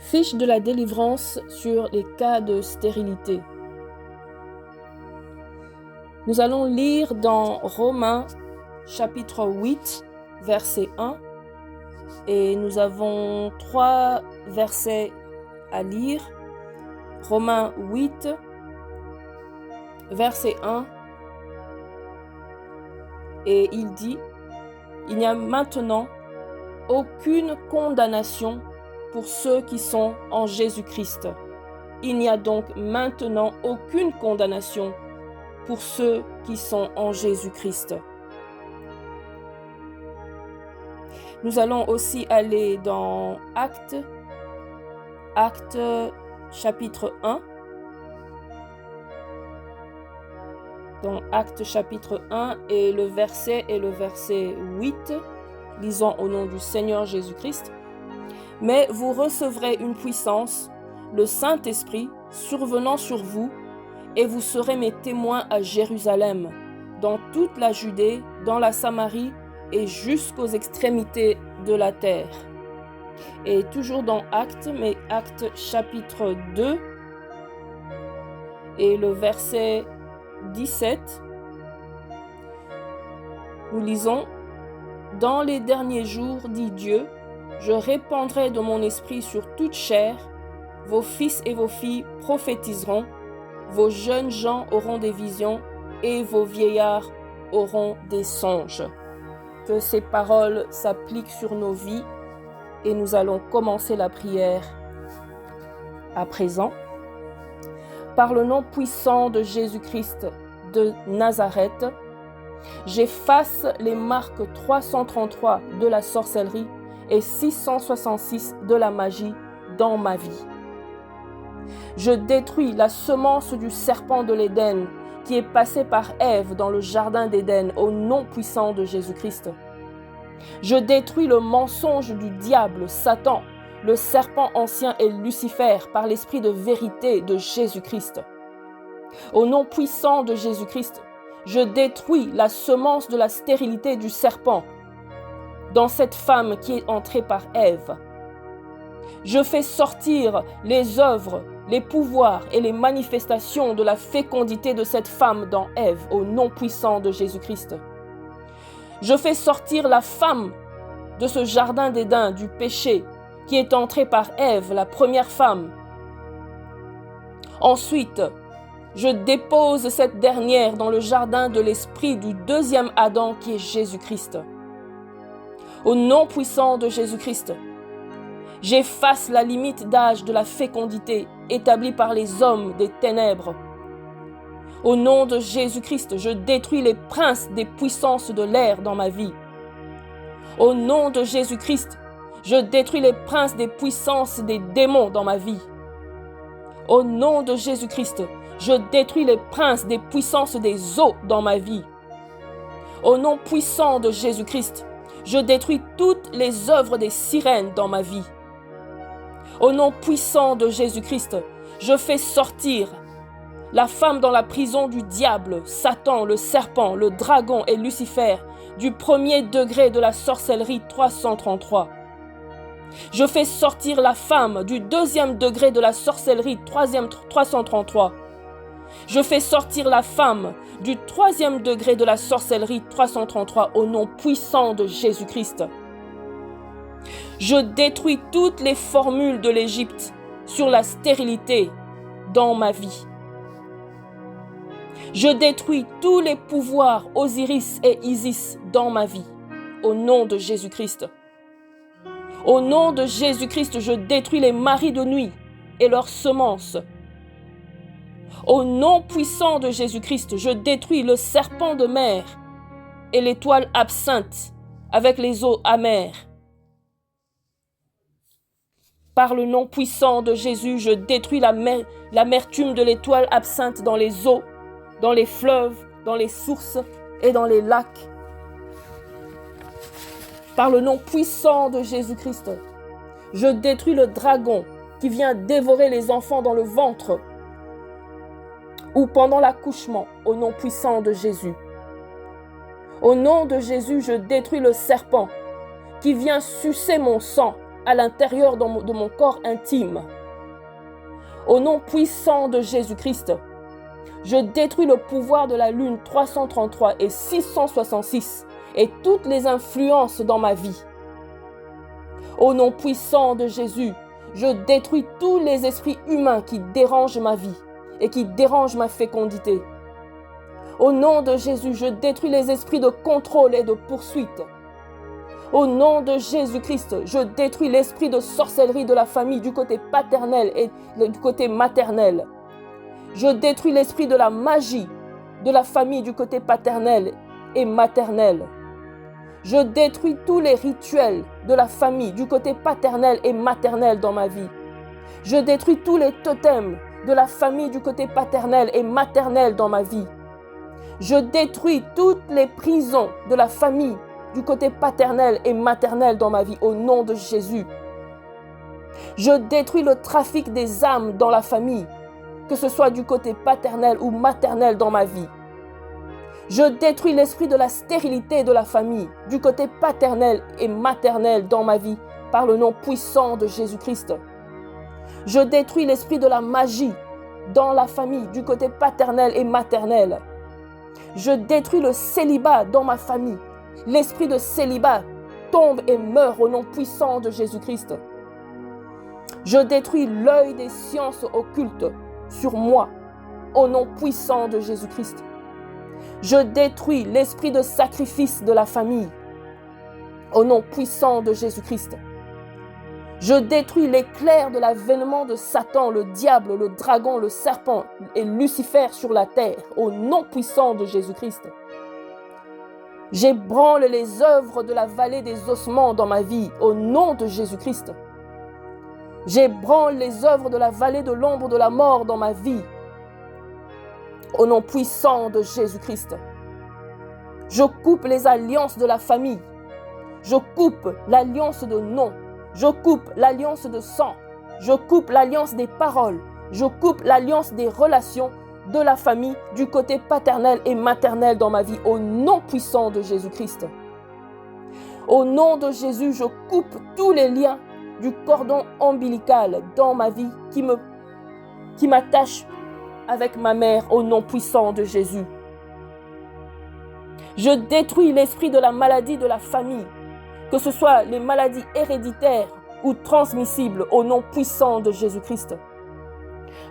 Fiche de la délivrance sur les cas de stérilité. Nous allons lire dans Romains chapitre 8, verset 1, et nous avons 3 versets à lire. Romains 8, verset 1, et il dit « Il n'y a maintenant aucune condamnation pour ceux qui sont en Jésus-Christ. Il n'y a donc maintenant aucune condamnation pour ceux qui sont en Jésus-Christ. » Nous allons aussi aller dans Actes chapitre 1. Dans Actes chapitre 1 et le verset 8. Lisons au nom du Seigneur Jésus-Christ. « Mais vous recevrez une puissance, le Saint-Esprit, survenant sur vous, et vous serez mes témoins à Jérusalem, dans toute la Judée, dans la Samarie et jusqu'aux extrémités de la terre. » Et toujours dans Actes, mais Actes chapitre 2 et le verset 17, nous lisons « Dans les derniers jours, dit Dieu, je répandrai de mon esprit sur toute chair, vos fils et vos filles prophétiseront, vos jeunes gens auront des visions et vos vieillards auront des songes. » Que ces paroles s'appliquent sur nos vies et nous allons commencer la prière à présent. Par le nom puissant de Jésus-Christ de Nazareth, j'efface les marques 333 de la sorcellerie et 666 de la magie dans ma vie. Je détruis la semence du serpent de l'Éden qui est passée par Ève dans le jardin d'Éden au nom puissant de Jésus-Christ. Je détruis le mensonge du diable, Satan, le serpent ancien et Lucifer par l'esprit de vérité de Jésus-Christ. Au nom puissant de Jésus-Christ, je détruis la semence de la stérilité du serpent dans cette femme qui est entrée par Ève. Je fais sortir les œuvres, les pouvoirs et les manifestations de la fécondité de cette femme dans Ève, au nom puissant de Jésus-Christ. Je fais sortir la femme de ce jardin d'Éden du péché qui est entrée par Ève, la première femme. Ensuite, je dépose cette dernière dans le jardin de l'esprit du deuxième Adam qui est Jésus-Christ. Au nom puissant de Jésus-Christ, j'efface la limite d'âge de la fécondité établie par les hommes des ténèbres. Au nom de Jésus-Christ, je détruis les princes des puissances de l'air dans ma vie. Au nom de Jésus-Christ, je détruis les princes des puissances des démons dans ma vie. Au nom de Jésus-Christ, je détruis les princes des puissances des eaux dans ma vie. Au nom puissant de Jésus-Christ, je détruis toutes les œuvres des sirènes dans ma vie. Au nom puissant de Jésus-Christ, je fais sortir la femme dans la prison du diable, Satan, le serpent, le dragon et Lucifer, du premier degré de la sorcellerie 333. Je fais sortir la femme du deuxième degré de la sorcellerie 333. Je fais sortir la femme du troisième degré de la sorcellerie 333 au nom puissant de Jésus-Christ. Je détruis toutes les formules de l'Égypte sur la stérilité dans ma vie. Je détruis tous les pouvoirs Osiris et Isis dans ma vie, au nom de Jésus-Christ. Au nom de Jésus-Christ, je détruis les maris de nuit et leurs semences. Au nom puissant de Jésus-Christ, je détruis le serpent de mer et l'étoile absinthe avec les eaux amères. Par le nom puissant de Jésus, je détruis l'amertume de l'étoile absinthe dans les eaux, dans les fleuves, dans les sources et dans les lacs. Par le nom puissant de Jésus-Christ, je détruis le dragon qui vient dévorer les enfants dans le ventre ou pendant l'accouchement, au nom puissant de Jésus. Au nom de Jésus, je détruis le serpent qui vient sucer mon sang à l'intérieur de mon corps intime. Au nom puissant de Jésus-Christ, je détruis le pouvoir de la lune 333 et 666 et toutes les influences dans ma vie. Au nom puissant de Jésus, je détruis tous les esprits humains qui dérangent ma vie et qui dérangent ma fécondité. Au nom de Jésus, je détruis les esprits de contrôle et de poursuite. Au nom de Jésus-Christ, je détruis l'esprit de sorcellerie de la famille du côté paternel et du côté maternel. Je détruis l'esprit de la magie de la famille du côté paternel et maternel. Je détruis tous les rituels de la famille du côté paternel et maternel dans ma vie. Je détruis tous les totems de la famille du côté paternel et maternel dans ma vie. Je détruis toutes les prisons de la famille du côté paternel et maternel dans ma vie au nom de Jésus. Je détruis le trafic des âmes dans la famille, que ce soit du côté paternel ou maternel dans ma vie. Je détruis l'esprit de la stérilité de la famille, du côté paternel et maternel dans ma vie, par le nom puissant de Jésus-Christ. Je détruis l'esprit de la magie dans la famille, du côté paternel et maternel. Je détruis le célibat dans ma famille. L'esprit de célibat tombe et meurt au nom puissant de Jésus-Christ. Je détruis l'œil des sciences occultes sur moi, au nom puissant de Jésus-Christ. Je détruis l'esprit de sacrifice de la famille, au nom puissant de Jésus-Christ. Je détruis l'éclair de l'avènement de Satan, le diable, le dragon, le serpent et Lucifer sur la terre, au nom puissant de Jésus-Christ. J'ébranle les œuvres de la vallée des ossements dans ma vie, au nom de Jésus-Christ. J'ébranle les œuvres de la vallée de l'ombre de la mort dans ma vie, au nom puissant de Jésus-Christ. Je coupe les alliances de la famille. Je coupe l'alliance de nom. Je coupe l'alliance de sang. Je coupe l'alliance des paroles. Je coupe l'alliance des relations de la famille du côté paternel et maternel dans ma vie, au nom puissant de Jésus-Christ. Au nom de Jésus, je coupe tous les liens du cordon ombilical dans ma vie qui m'attachent avec ma mère, au nom puissant de Jésus. Je détruis l'esprit de la maladie de la famille, que ce soit les maladies héréditaires ou transmissibles, au nom puissant de Jésus-Christ.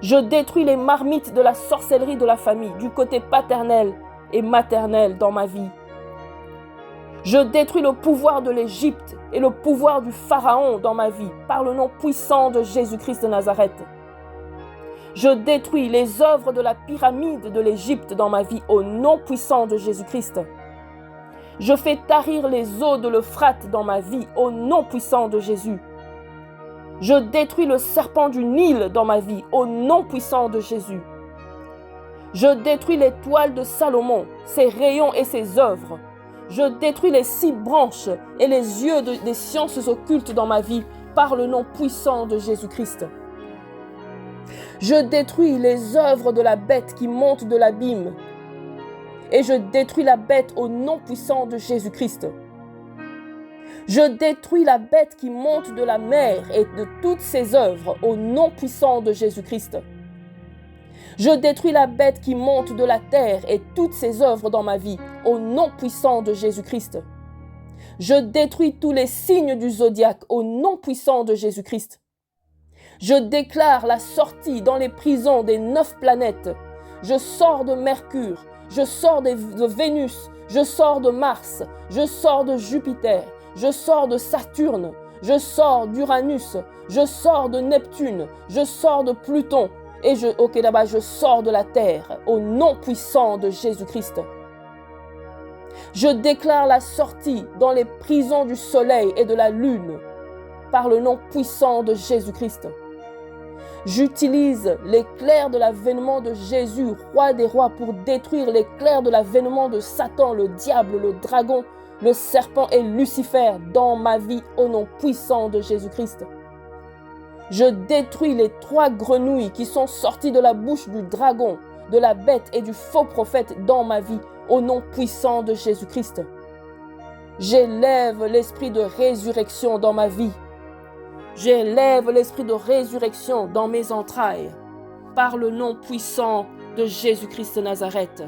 Je détruis les marmites de la sorcellerie de la famille, du côté paternel et maternel dans ma vie. Je détruis le pouvoir de l'Égypte et le pouvoir du Pharaon dans ma vie, par le nom puissant de Jésus-Christ de Nazareth. Je détruis les œuvres de la pyramide de l'Égypte dans ma vie, au nom puissant de Jésus-Christ. Je fais tarir les eaux de l'Euphrate dans ma vie, au nom puissant de Jésus. Je détruis le serpent du Nil dans ma vie, au nom puissant de Jésus. Je détruis les toiles de Salomon, ses rayons et ses œuvres. Je détruis les 6 branches et les yeux des sciences occultes dans ma vie, par le nom puissant de Jésus-Christ. Je détruis les œuvres de la bête qui monte de l'abîme. Et je détruis la bête au nom puissant de Jésus-Christ. Je détruis la bête qui monte de la mer et de toutes ses œuvres au nom puissant de Jésus-Christ. Je détruis la bête qui monte de la terre et toutes ses œuvres dans ma vie au nom puissant de Jésus-Christ. Je détruis tous les signes du zodiaque au nom puissant de Jésus-Christ. Je déclare la sortie dans les prisons des 9 planètes. Je sors de Mercure, je sors de Vénus, je sors de Mars, je sors de Jupiter, je sors de Saturne, je sors d'Uranus, je sors de Neptune, je sors de Pluton et je sors de la Terre au nom puissant de Jésus-Christ. Je déclare la sortie dans les prisons du soleil et de la lune par le nom puissant de Jésus-Christ. J'utilise l'éclair de l'avènement de Jésus, roi des rois, pour détruire l'éclair de l'avènement de Satan, le diable, le dragon, le serpent et Lucifer dans ma vie au nom puissant de Jésus-Christ. Je détruis les 3 grenouilles qui sont sorties de la bouche du dragon, de la bête et du faux prophète dans ma vie au nom puissant de Jésus-Christ. J'élève l'esprit de résurrection dans ma vie. J'élève l'esprit de résurrection dans mes entrailles, par le nom puissant de Jésus-Christ de Nazareth.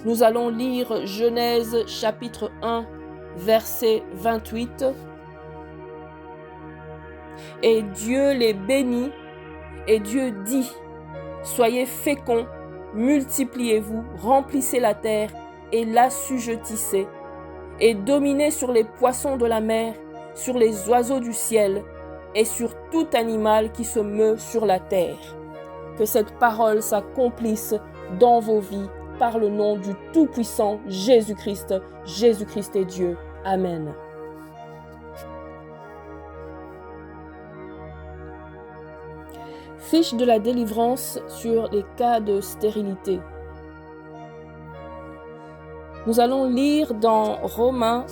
Nous allons lire Genèse chapitre 1, verset 28. Et Dieu les bénit, et Dieu dit, « Soyez féconds, multipliez-vous, remplissez la terre et l'assujettissez, et dominez sur les poissons de la mer, sur les oiseaux du ciel, et sur tout animal qui se meut sur la terre. » Que cette parole s'accomplisse dans vos vies par le nom du Tout-Puissant Jésus-Christ. Jésus-Christ est Dieu. Amen. Fiche de la délivrance sur les cas de stérilité. Nous allons lire dans Romains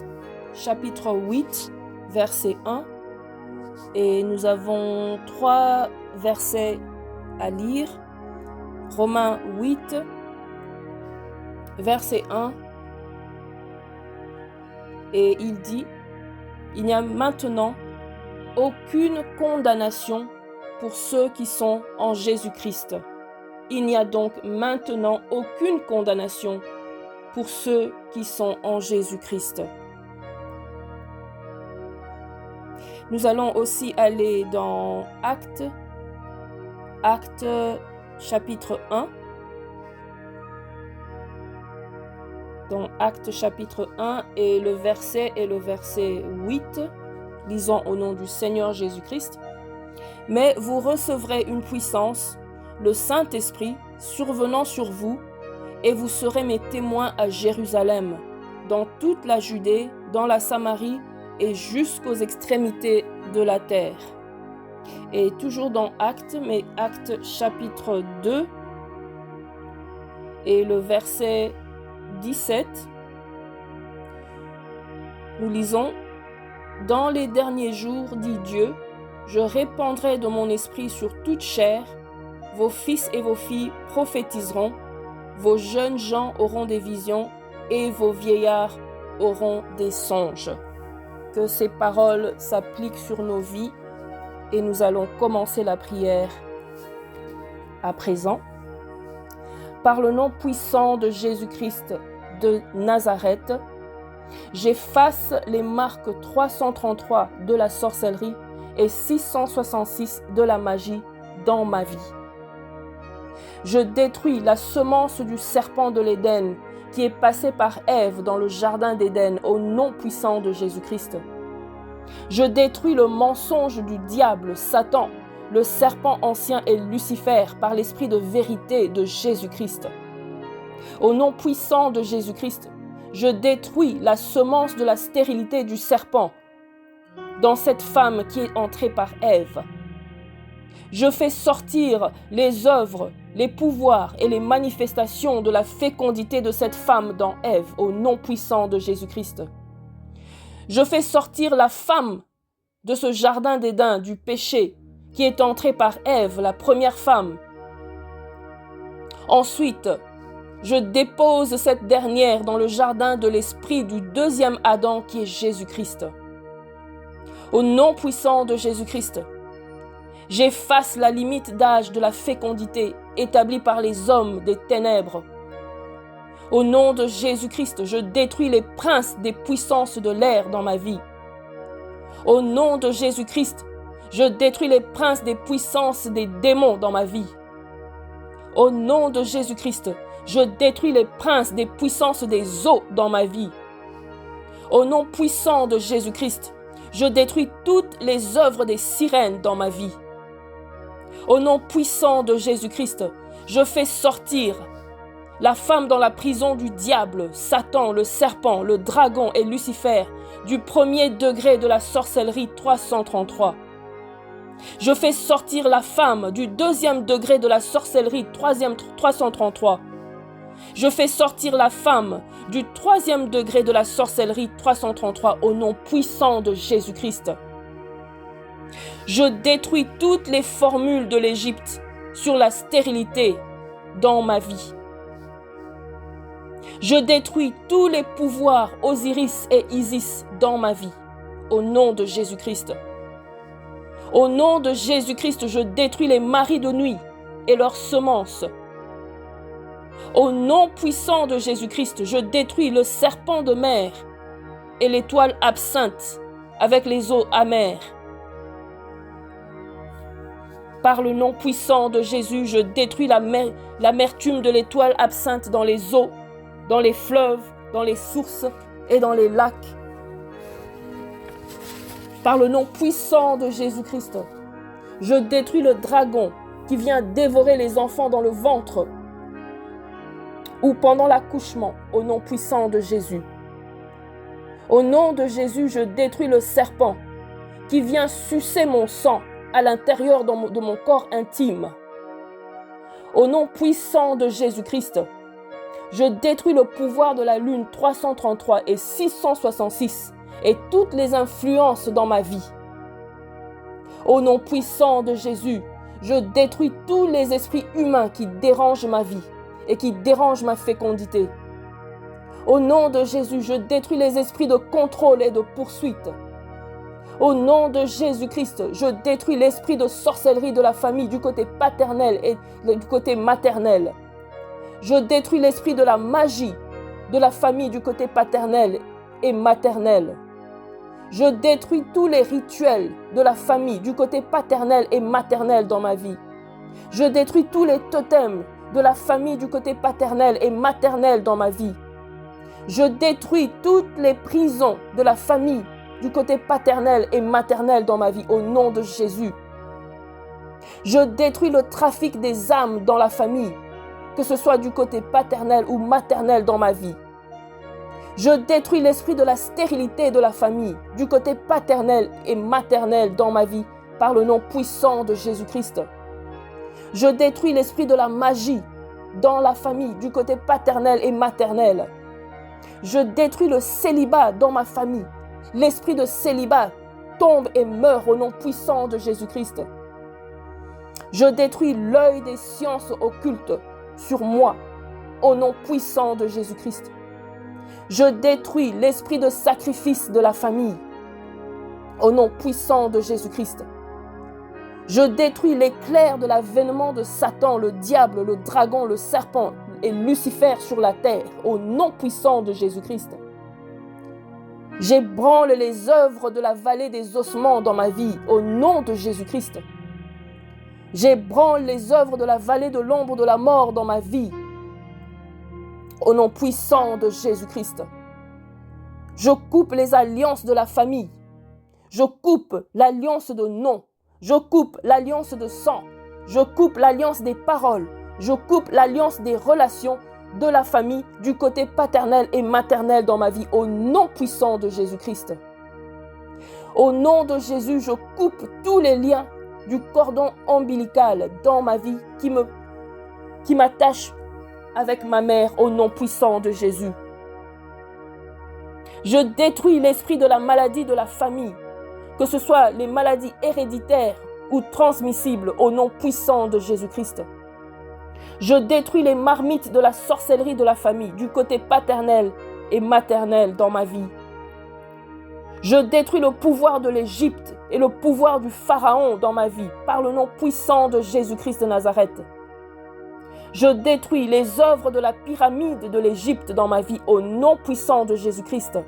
chapitre 8, verset 1, et nous avons 3 versets à lire. Romains 8, verset 1, et il dit, « Il n'y a maintenant aucune condamnation pour ceux qui sont en Jésus-Christ. Il n'y a donc maintenant aucune condamnation pour ceux qui sont en Jésus-Christ. » Nous allons aussi aller dans Actes chapitre 1. Dans Actes chapitre 1 et le verset 8. Lisons au nom du Seigneur Jésus-Christ. « Mais vous recevrez une puissance, le Saint-Esprit, survenant sur vous, et vous serez mes témoins à Jérusalem, dans toute la Judée, dans la Samarie et jusqu'aux extrémités de la terre. » Et toujours dans Actes, mais Actes chapitre 2 et le verset 17, nous lisons « Dans les derniers jours, dit Dieu, je répandrai de mon esprit sur toute chair, vos fils et vos filles prophétiseront, vos jeunes gens auront des visions et vos vieillards auront des songes. » Que ces paroles s'appliquent sur nos vies et nous allons commencer la prière à présent. Par le nom puissant de Jésus-Christ de Nazareth, j'efface les marques 333 de la sorcellerie et 666 de la magie dans ma vie. Je détruis la semence du serpent de l'Éden qui est passé par Ève dans le jardin d'Éden au nom puissant de Jésus-Christ. Je détruis le mensonge du diable, Satan, le serpent ancien et Lucifer par l'esprit de vérité de Jésus-Christ. Au nom puissant de Jésus-Christ, je détruis la semence de la stérilité du serpent dans cette femme qui est entrée par Ève. Je fais sortir les œuvres, les pouvoirs et les manifestations de la fécondité de cette femme dans Ève, au nom puissant de Jésus-Christ. Je fais sortir la femme de ce jardin d'Éden du péché qui est entrée par Ève, la première femme. Ensuite, je dépose cette dernière dans le jardin de l'esprit du deuxième Adam qui est Jésus-Christ. Au nom puissant de Jésus-Christ, j'efface la limite d'âge de la fécondité établie par les hommes des ténèbres. Au nom de Jésus-Christ, je détruis les princes des puissances de l'air dans ma vie. Au nom de Jésus-Christ, je détruis les princes des puissances des démons dans ma vie. Au nom de Jésus-Christ, je détruis les princes des puissances des eaux dans ma vie. Au nom puissant de Jésus-Christ, je détruis toutes les œuvres des sirènes dans ma vie. Au nom puissant de Jésus-Christ, je fais sortir la femme dans la prison du diable, Satan, le serpent, le dragon et Lucifer, du premier degré de la sorcellerie 333. Je fais sortir la femme du deuxième degré de la sorcellerie 333. Je fais sortir la femme du troisième degré de la sorcellerie 333 au nom puissant de Jésus-Christ. Je détruis toutes les formules de l'Égypte sur la stérilité dans ma vie. Je détruis tous les pouvoirs Osiris et Isis dans ma vie, au nom de Jésus-Christ. Au nom de Jésus-Christ, je détruis les maris de nuit et leurs semences. Au nom puissant de Jésus-Christ, je détruis le serpent de mer et l'étoile absinthe avec les eaux amères. Par le nom puissant de Jésus, je détruis l'amertume de l'étoile absinthe dans les eaux, dans les fleuves, dans les sources et dans les lacs. Par le nom puissant de Jésus-Christ, je détruis le dragon qui vient dévorer les enfants dans le ventre ou pendant l'accouchement, au nom puissant de Jésus. Au nom de Jésus, je détruis le serpent qui vient sucer mon sang à l'intérieur de mon corps intime. Au nom puissant de Jésus-Christ, je détruis le pouvoir de la lune 333 et 666 et toutes les influences dans ma vie. Au nom puissant de Jésus, je détruis tous les esprits humains qui dérangent ma vie et qui dérangent ma fécondité. Au nom de Jésus, je détruis les esprits de contrôle et de poursuite. Au nom de Jésus-Christ, je détruis l'esprit de sorcellerie de la famille du côté paternel et du côté maternel. Je détruis l'esprit de la magie de la famille du côté paternel et maternel. Je détruis tous les rituels de la famille du côté paternel et maternel dans ma vie. Je détruis tous les totems de la famille du côté paternel et maternel dans ma vie. Je détruis toutes les prisons de la famille du côté paternel et maternel dans ma vie au nom de Jésus. Je détruis le trafic des âmes dans la famille, que ce soit du côté paternel ou maternel dans ma vie. Je détruis l'esprit de la stérilité de la famille, du côté paternel et maternel dans ma vie, par le nom puissant de Jésus-Christ. Je détruis l'esprit de la magie dans la famille, du côté paternel et maternel. Je détruis le célibat dans ma famille. L'esprit de célibat tombe et meurt au nom puissant de Jésus-Christ. Je détruis l'œil des sciences occultes sur moi, au nom puissant de Jésus-Christ. Je détruis l'esprit de sacrifice de la famille, au nom puissant de Jésus-Christ. Je détruis l'éclair de l'avènement de Satan, le diable, le dragon, le serpent et Lucifer sur la terre, au nom puissant de Jésus-Christ. J'ébranle les œuvres de la vallée des ossements dans ma vie, au nom de Jésus-Christ. J'ébranle les œuvres de la vallée de l'ombre de la mort dans ma vie, au nom puissant de Jésus-Christ. Je coupe les alliances de la famille. Je coupe l'alliance de nom. Je coupe l'alliance de sang. Je coupe l'alliance des paroles. Je coupe l'alliance des relations de la famille du côté paternel et maternel dans ma vie, au nom puissant de Jésus-Christ. Au nom de Jésus, je coupe tous les liens du cordon ombilical dans ma vie qui m'attache avec ma mère, au nom puissant de Jésus. Je détruis l'esprit de la maladie de la famille, que ce soit les maladies héréditaires ou transmissibles, au nom puissant de Jésus-Christ. Je détruis les marmites de la sorcellerie de la famille, du côté paternel et maternel dans ma vie. Je détruis le pouvoir de l'Égypte et le pouvoir du Pharaon dans ma vie, par le nom puissant de Jésus-Christ de Nazareth. Je détruis les œuvres de la pyramide de l'Égypte dans ma vie, au nom puissant de Jésus-Christ.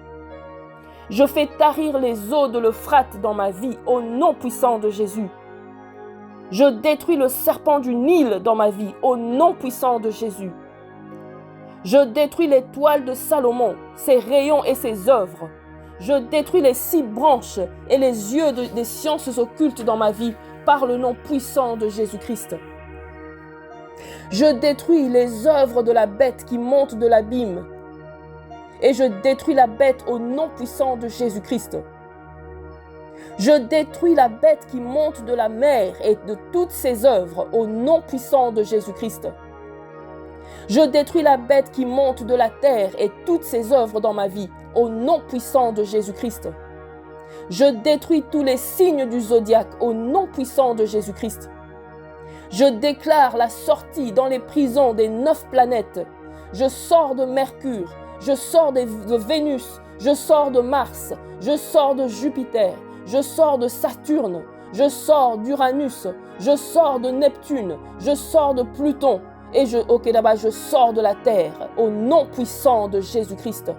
Je fais tarir les eaux de l'Euphrate dans ma vie, au nom puissant de Jésus. Je détruis le serpent du Nil dans ma vie, au nom puissant de Jésus. Je détruis les toiles de Salomon, ses rayons et ses œuvres. Je détruis les 6 branches et les yeux des sciences occultes dans ma vie, par le nom puissant de Jésus-Christ. Je détruis les œuvres de la bête qui monte de l'abîme. Et je détruis la bête au nom puissant de Jésus-Christ. Je détruis la bête qui monte de la mer et de toutes ses œuvres au nom puissant de Jésus-Christ. Je détruis la bête qui monte de la terre et toutes ses œuvres dans ma vie au nom puissant de Jésus-Christ. Je détruis tous les signes du zodiaque au nom puissant de Jésus-Christ. Je déclare la sortie dans les prisons des 9 planètes. Je sors de Mercure, je sors de Vénus, Je sors de Mars, je sors de Jupiter, je sors de Saturne, je sors d'Uranus, je sors de Neptune, je sors de Pluton et je sors de la terre au nom puissant de Jésus-Christ.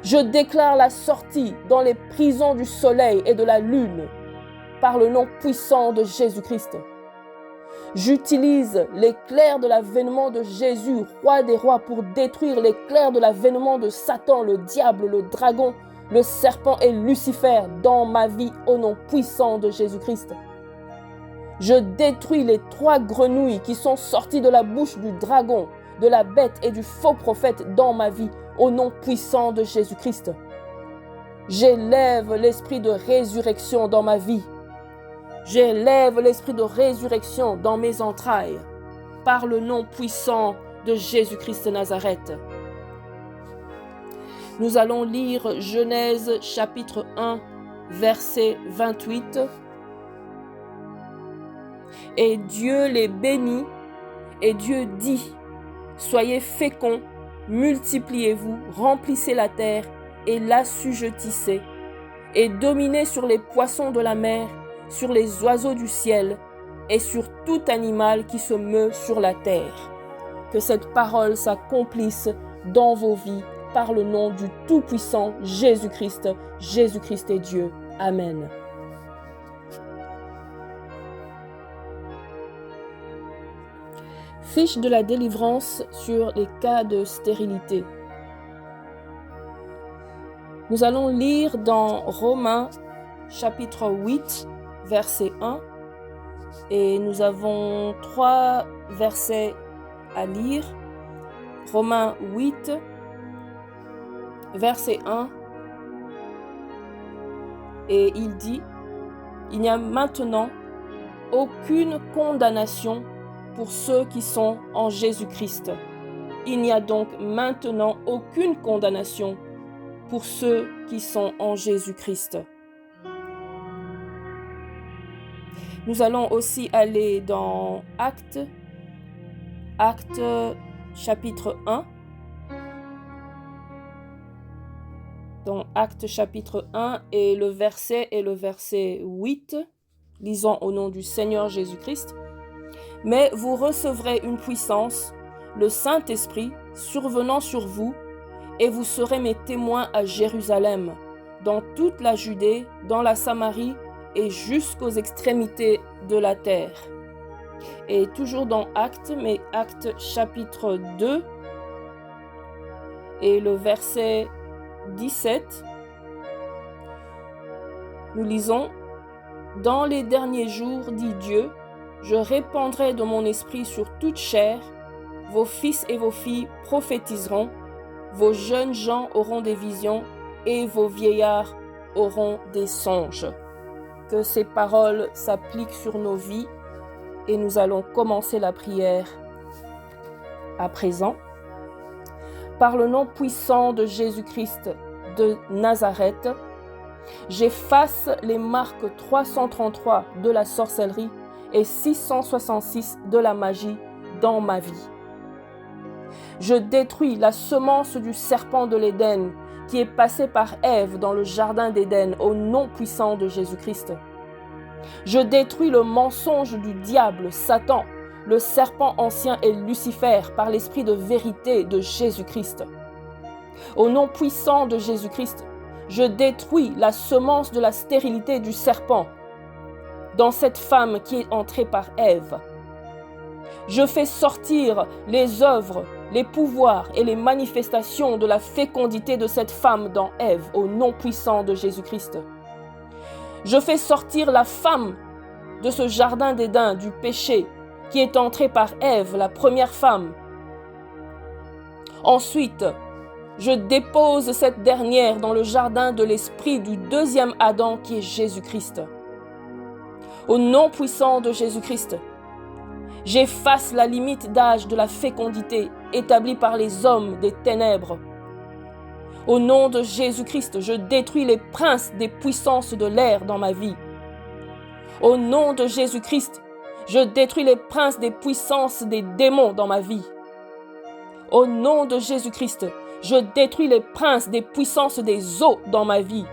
Je déclare la sortie dans les prisons du soleil et de la lune par le nom puissant de Jésus-Christ. J'utilise l'éclair de l'avènement de Jésus, roi des rois, pour détruire l'éclair de l'avènement de Satan, le diable, le dragon, le serpent et Lucifer dans ma vie au nom puissant de Jésus-Christ. Je détruis les 3 grenouilles qui sont sorties de la bouche du dragon, de la bête et du faux prophète dans ma vie au nom puissant de Jésus-Christ. J'élève l'esprit de résurrection dans ma vie. J'élève l'esprit de résurrection dans mes entrailles par le nom puissant de Jésus-Christ de Nazareth. Nous allons lire Genèse chapitre 1, verset 28. Et Dieu les bénit, et Dieu dit, « Soyez féconds, multipliez-vous, remplissez la terre et l'assujettissez, et dominez sur les poissons de la mer, sur les oiseaux du ciel et sur tout animal qui se meut sur la terre. » Que cette parole s'accomplisse dans vos vies par le nom du Tout-Puissant Jésus-Christ. Jésus-Christ est Dieu. Amen. Fiche de la délivrance sur les cas de stérilité. Nous allons lire dans Romains chapitre 8, verset 1, et nous avons 3 versets à lire. Romains 8, verset 1, et il dit, « Il n'y a maintenant aucune condamnation pour ceux qui sont en Jésus-Christ. Il n'y a donc maintenant aucune condamnation pour ceux qui sont en Jésus-Christ. » Nous allons aussi aller dans Actes chapitre 1. Dans Actes chapitre 1 et le verset 8. Lisons au nom du Seigneur Jésus-Christ. « Mais vous recevrez une puissance, le Saint-Esprit, survenant sur vous, et vous serez mes témoins à Jérusalem, dans toute la Judée, dans la Samarie, et jusqu'aux extrémités de la terre. » Et toujours dans Actes, mais Actes chapitre 2 et le verset 17, nous lisons, « Dans les derniers jours, dit Dieu, je répandrai de mon esprit sur toute chair, vos fils et vos filles prophétiseront, vos jeunes gens auront des visions et vos vieillards auront des songes. » Que ces paroles s'appliquent sur nos vies et nous allons commencer la prière à présent. Par le nom puissant de Jésus-Christ de Nazareth, j'efface les marques 333 de la sorcellerie et 666 de la magie dans ma vie. Je détruis la semence du serpent de l'Éden qui est passé par Ève dans le jardin d'Éden au nom puissant de Jésus-Christ. Je détruis le mensonge du diable, Satan, le serpent ancien et Lucifer par l'esprit de vérité de Jésus-Christ. Au nom puissant de Jésus-Christ, je détruis la semence de la stérilité du serpent dans cette femme qui est entrée par Ève. Je fais sortir les œuvres, les pouvoirs et les manifestations de la fécondité de cette femme dans Ève, au nom puissant de Jésus-Christ. Je fais sortir la femme de ce jardin d'Éden du péché qui est entrée par Ève, la première femme. Ensuite, je dépose cette dernière dans le jardin de l'esprit du deuxième Adam qui est Jésus-Christ. Au nom puissant de Jésus-Christ, j'efface la limite d'âge de la fécondité établie par les hommes des ténèbres. Au nom de Jésus-Christ, je détruis les princes des puissances de l'air dans ma vie. Au nom de Jésus-Christ, je détruis les princes des puissances des démons dans ma vie. Au nom de Jésus-Christ, Je détruis les princes des puissances des eaux dans ma vie.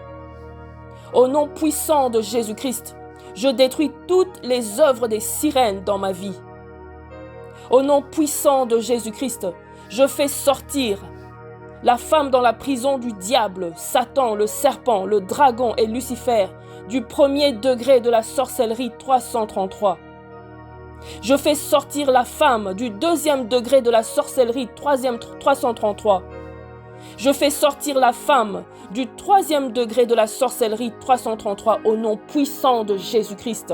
Au nom puissant de Jésus-Christ, je détruis toutes les œuvres des sirènes dans ma vie. Au nom puissant de Jésus-Christ, je fais sortir la femme dans la prison du diable, Satan, le serpent, le dragon et Lucifer, du premier degré de la sorcellerie 333. Je fais sortir la femme du deuxième degré de la sorcellerie 333. Je fais sortir la femme du troisième degré de la sorcellerie 333 au nom puissant de Jésus-Christ.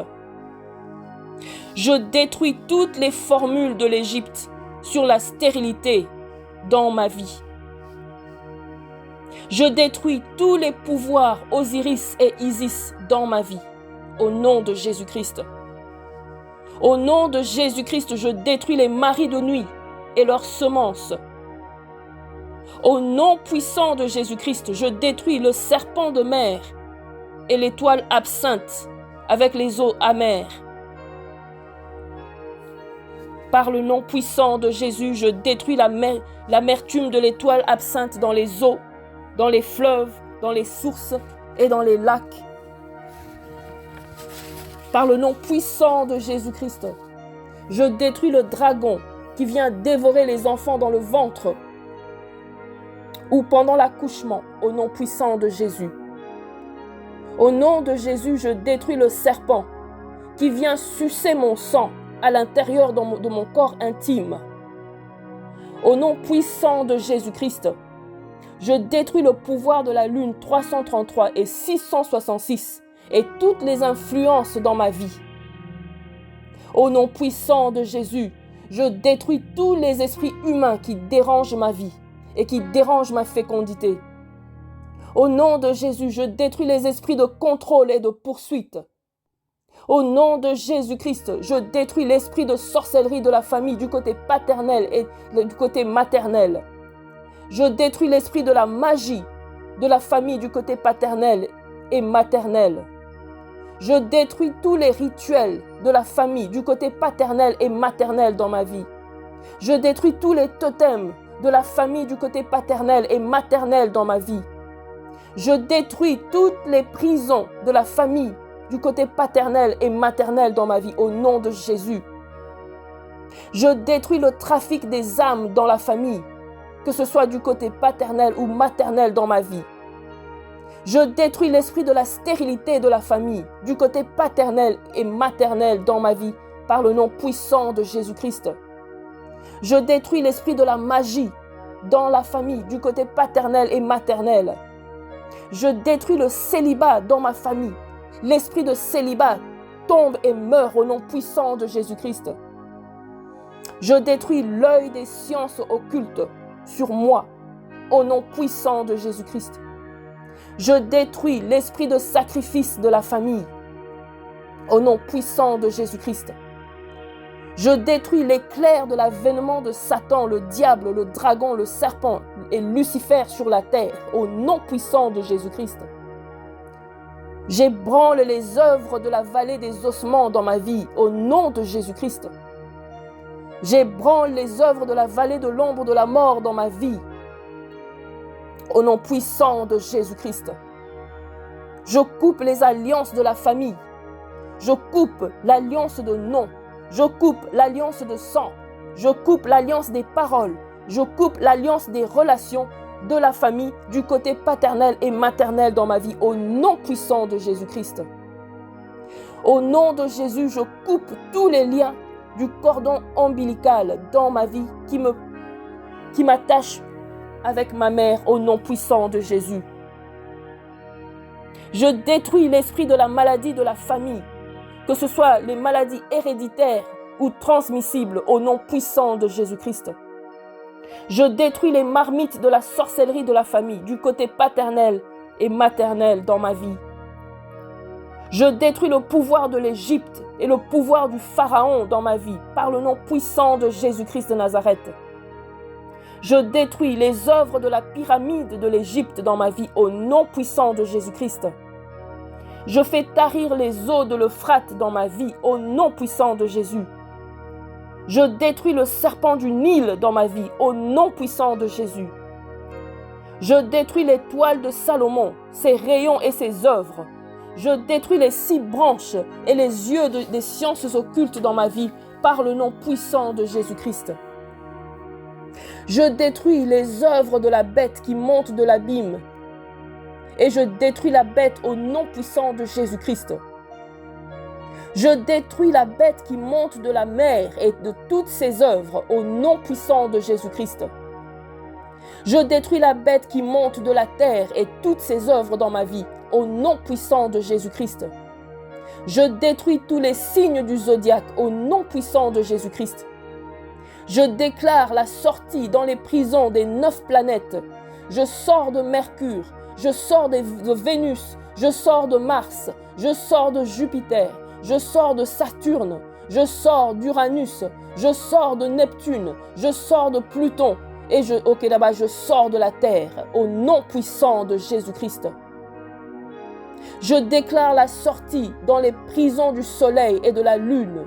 Je détruis toutes les formules de l'Égypte sur la stérilité dans ma vie. Je détruis tous les pouvoirs Osiris et Isis dans ma vie, au nom de Jésus-Christ. Au nom de Jésus-Christ, je détruis les maris de nuit et leurs semences. Au nom puissant de Jésus-Christ, je détruis le serpent de mer et l'étoile absinthe avec les eaux amères. Par le nom puissant de Jésus, je détruis l'amertume de l'étoile absinthe dans les eaux, dans les fleuves, dans les sources et dans les lacs. Par le nom puissant de Jésus-Christ, je détruis le dragon qui vient dévorer les enfants dans le ventre ou pendant l'accouchement, au nom puissant de Jésus. Au nom de Jésus, je détruis le serpent qui vient sucer mon sang à l'intérieur de mon corps intime. Au nom puissant de Jésus-Christ, je détruis le pouvoir de la lune 333 et 666 et toutes les influences dans ma vie. Au nom puissant de Jésus, je détruis tous les esprits humains qui dérangent ma vie et qui dérangent ma fécondité. Au nom de Jésus, je détruis les esprits de contrôle et de poursuite. Au nom de Jésus-Christ, je détruis l'esprit de sorcellerie de la famille du côté paternel et du côté maternel. Je détruis l'esprit de la magie de la famille du côté paternel et maternel. Je détruis tous les rituels de la famille du côté paternel et maternel dans ma vie. Je détruis tous les totems de la famille du côté paternel et maternel dans ma vie. Je détruis toutes les prisons de la famille du côté paternel et maternel dans ma vie au nom de Jésus. Je détruis le trafic des âmes dans la famille, que ce soit du côté paternel ou maternel dans ma vie. Je détruis l'esprit de la stérilité de la famille, du côté paternel et maternel dans ma vie, par le nom puissant de Jésus-Christ. Je détruis l'esprit de la magie dans la famille, du côté paternel et maternel. Je détruis le célibat dans ma famille. L'esprit de célibat tombe et meurt au nom puissant de Jésus-Christ. Je détruis l'œil des sciences occultes sur moi, au nom puissant de Jésus-Christ. Je détruis l'esprit de sacrifice de la famille, au nom puissant de Jésus-Christ. Je détruis l'éclair de l'avènement de Satan, le diable, le dragon, le serpent et Lucifer sur la terre, au nom puissant de Jésus-Christ. J'ébranle les œuvres de la vallée des ossements dans ma vie, au nom de Jésus-Christ. J'ébranle les œuvres de la vallée de l'ombre de la mort dans ma vie, au nom puissant de Jésus-Christ. Je coupe les alliances de la famille. Je coupe l'alliance de nom. Je coupe l'alliance de sang. Je coupe l'alliance des paroles. Je coupe l'alliance des relations de la famille du côté paternel et maternel dans ma vie, au nom puissant de Jésus-Christ. Au nom de Jésus, je coupe tous les liens du cordon ombilical dans ma vie qui m'attache avec ma mère, au nom puissant de Jésus. Je détruis l'esprit de la maladie de la famille, que ce soit les maladies héréditaires ou transmissibles, au nom puissant de Jésus-Christ. Je détruis les marmites de la sorcellerie de la famille, du côté paternel et maternel dans ma vie. Je détruis le pouvoir de l'Égypte et le pouvoir du Pharaon dans ma vie, par le nom puissant de Jésus-Christ de Nazareth. Je détruis les œuvres de la pyramide de l'Égypte dans ma vie, au nom puissant de Jésus-Christ. Je fais tarir les eaux de l'Euphrate dans ma vie, au nom puissant de Jésus. Je détruis le serpent du Nil dans ma vie, au nom puissant de Jésus. Je détruis les toiles de Salomon, ses rayons et ses œuvres. Je détruis les 6 branches et les yeux des sciences occultes dans ma vie par le nom puissant de Jésus-Christ. Je détruis les œuvres de la bête qui monte de l'abîme et je détruis la bête au nom puissant de Jésus-Christ. Je détruis la bête qui monte de la mer et de toutes ses œuvres au nom puissant de Jésus-Christ. Je détruis la bête qui monte de la terre et toutes ses œuvres dans ma vie au nom puissant de Jésus-Christ. Je détruis tous les signes du zodiaque au nom puissant de Jésus-Christ. Je déclare la sortie dans les prisons des 9 planètes. Je sors de Mercure, je sors de Vénus, je sors de Mars, je sors de Jupiter, je sors de Saturne, je sors d'Uranus, je sors de Neptune, je sors de Pluton et je sors de la terre au nom puissant de Jésus-Christ. Je déclare la sortie dans les prisons du soleil et de la lune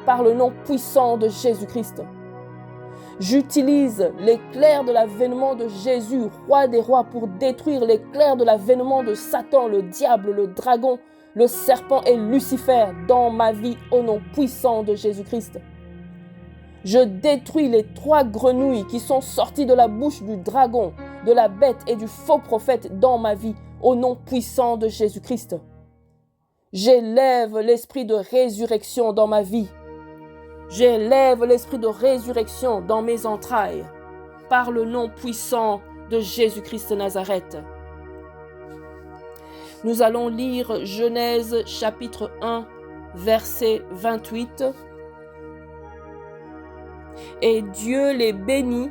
par le nom puissant de Jésus-Christ. J'utilise l'éclair de l'avènement de Jésus, roi des rois, pour détruire l'éclair de l'avènement de Satan, le diable, le dragon, le serpent et Lucifer dans ma vie au nom puissant de Jésus-Christ. Je détruis les 3 grenouilles qui sont sorties de la bouche du dragon, de la bête et du faux prophète dans ma vie au nom puissant de Jésus-Christ. J'élève l'esprit de résurrection dans ma vie. J'élève l'esprit de résurrection dans mes entrailles par le nom puissant de Jésus-Christ de Nazareth. Nous allons lire Genèse chapitre 1, verset 28. Et Dieu les bénit,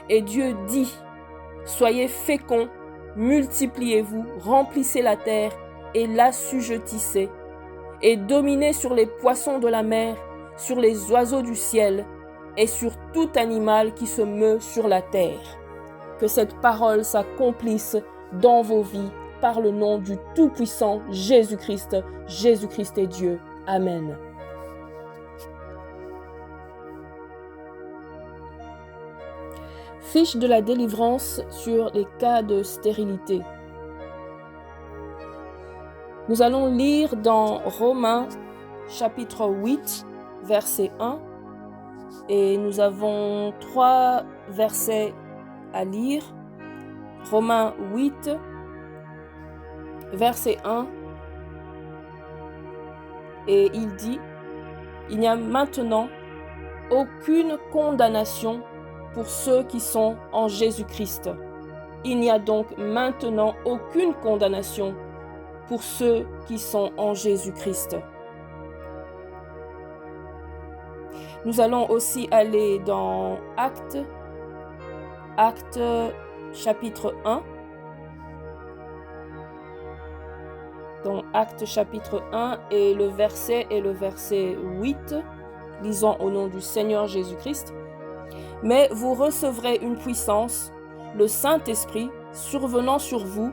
et Dieu dit, « Soyez féconds, multipliez-vous, remplissez la terre et l'assujettissez, et dominez sur les poissons de la mer, sur les oiseaux du ciel, et sur tout animal qui se meut sur la terre. » Que cette parole s'accomplisse dans vos vies par le nom du Tout-Puissant Jésus-Christ. Jésus-Christ est Dieu. Amen. Fiche de la délivrance sur les cas de stérilité. Nous allons lire dans Romains chapitre 8, verset 1, et nous avons 3 versets à lire. Romains 8, verset 1, et il dit, « Il n'y a maintenant aucune condamnation pour ceux qui sont en Jésus-Christ. Il n'y a donc maintenant aucune condamnation pour ceux qui sont en Jésus-Christ. » Nous allons aussi aller dans Actes chapitre 1. Dans Actes chapitre 1 et le verset 8. Lisons au nom du Seigneur Jésus-Christ. « Mais vous recevrez une puissance, le Saint-Esprit, survenant sur vous,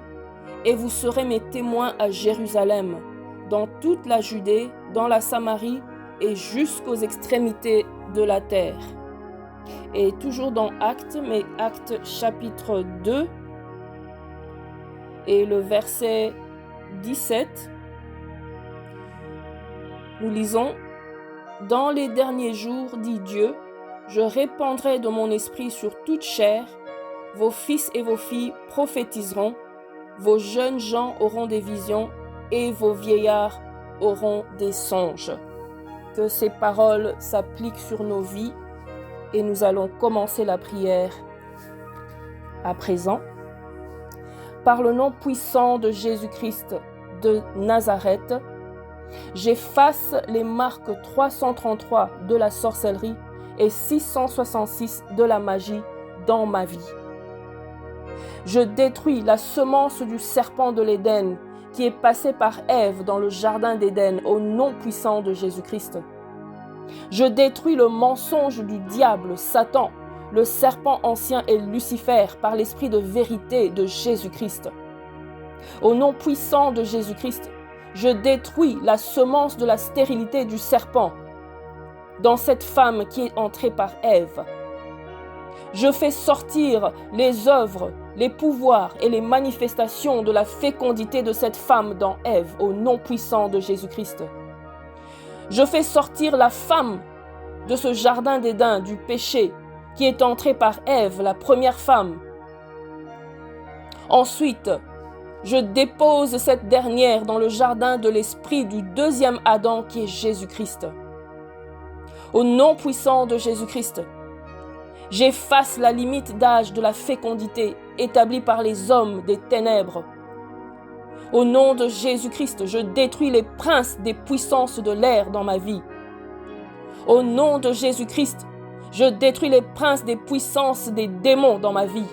et vous serez mes témoins à Jérusalem, dans toute la Judée, dans la Samarie et jusqu'aux extrémités de la terre. » Et toujours dans Actes, mais Actes chapitre 2 et le verset 17, nous lisons « Dans les derniers jours, dit Dieu, je répandrai de mon esprit sur toute chair, vos fils et vos filles prophétiseront, vos jeunes gens auront des visions et vos vieillards auront des songes. » Que ces paroles s'appliquent sur nos vies et nous allons commencer la prière à présent. Par le nom puissant de Jésus-Christ de Nazareth, j'efface les marques 333 de la sorcellerie et 666 de la magie dans ma vie. Je détruis la semence du serpent de l'Éden qui est passé par Ève dans le jardin d'Éden au nom puissant de Jésus-Christ. Je détruis le mensonge du diable, Satan, le serpent ancien et Lucifer par l'esprit de vérité de Jésus-Christ. Au nom puissant de Jésus-Christ, je détruis la semence de la stérilité du serpent dans cette femme qui est entrée par Ève. Je fais sortir les œuvres les pouvoirs et les manifestations de la fécondité de cette femme dans Ève au nom puissant de Jésus-Christ. Je fais sortir la femme de ce jardin d'Éden du péché qui est entré par Ève, la première femme. Ensuite, je dépose cette dernière dans le jardin de l'esprit du deuxième Adam qui est Jésus-Christ. Au nom puissant de Jésus-Christ, j'efface la limite d'âge de la fécondité établie par les hommes des ténèbres. Au nom de Jésus-Christ, je détruis les princes des puissances de l'air dans ma vie. Au nom de Jésus-Christ, je détruis les princes des puissances des démons dans ma vie.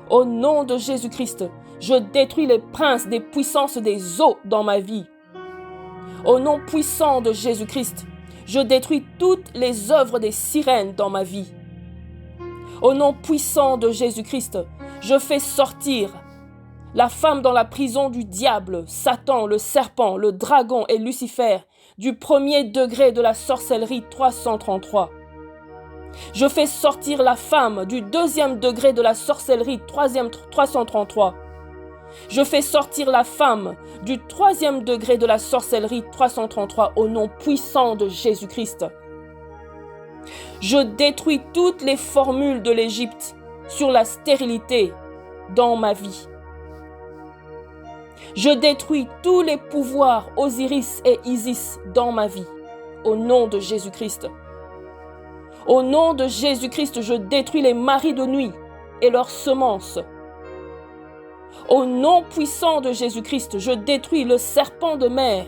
Au nom de Jésus-Christ, je détruis les princes des puissances des eaux dans ma vie. Au nom puissant de Jésus-Christ, je détruis toutes les œuvres des sirènes dans ma vie. Au nom puissant de Jésus-Christ, je fais sortir la femme dans la prison du diable, Satan, le serpent, le dragon et Lucifer, du premier degré de la sorcellerie 333. Je fais sortir la femme du deuxième degré de la sorcellerie 333. Je fais sortir la femme du troisième degré de la sorcellerie 333 au nom puissant de Jésus-Christ. Je détruis toutes les formules de l'Égypte sur la stérilité dans ma vie. Je détruis tous les pouvoirs Osiris et Isis dans ma vie, au nom de Jésus-Christ. Au nom de Jésus-Christ, je détruis les maris de nuit et leurs semences. Au nom puissant de Jésus-Christ, je détruis le serpent de mer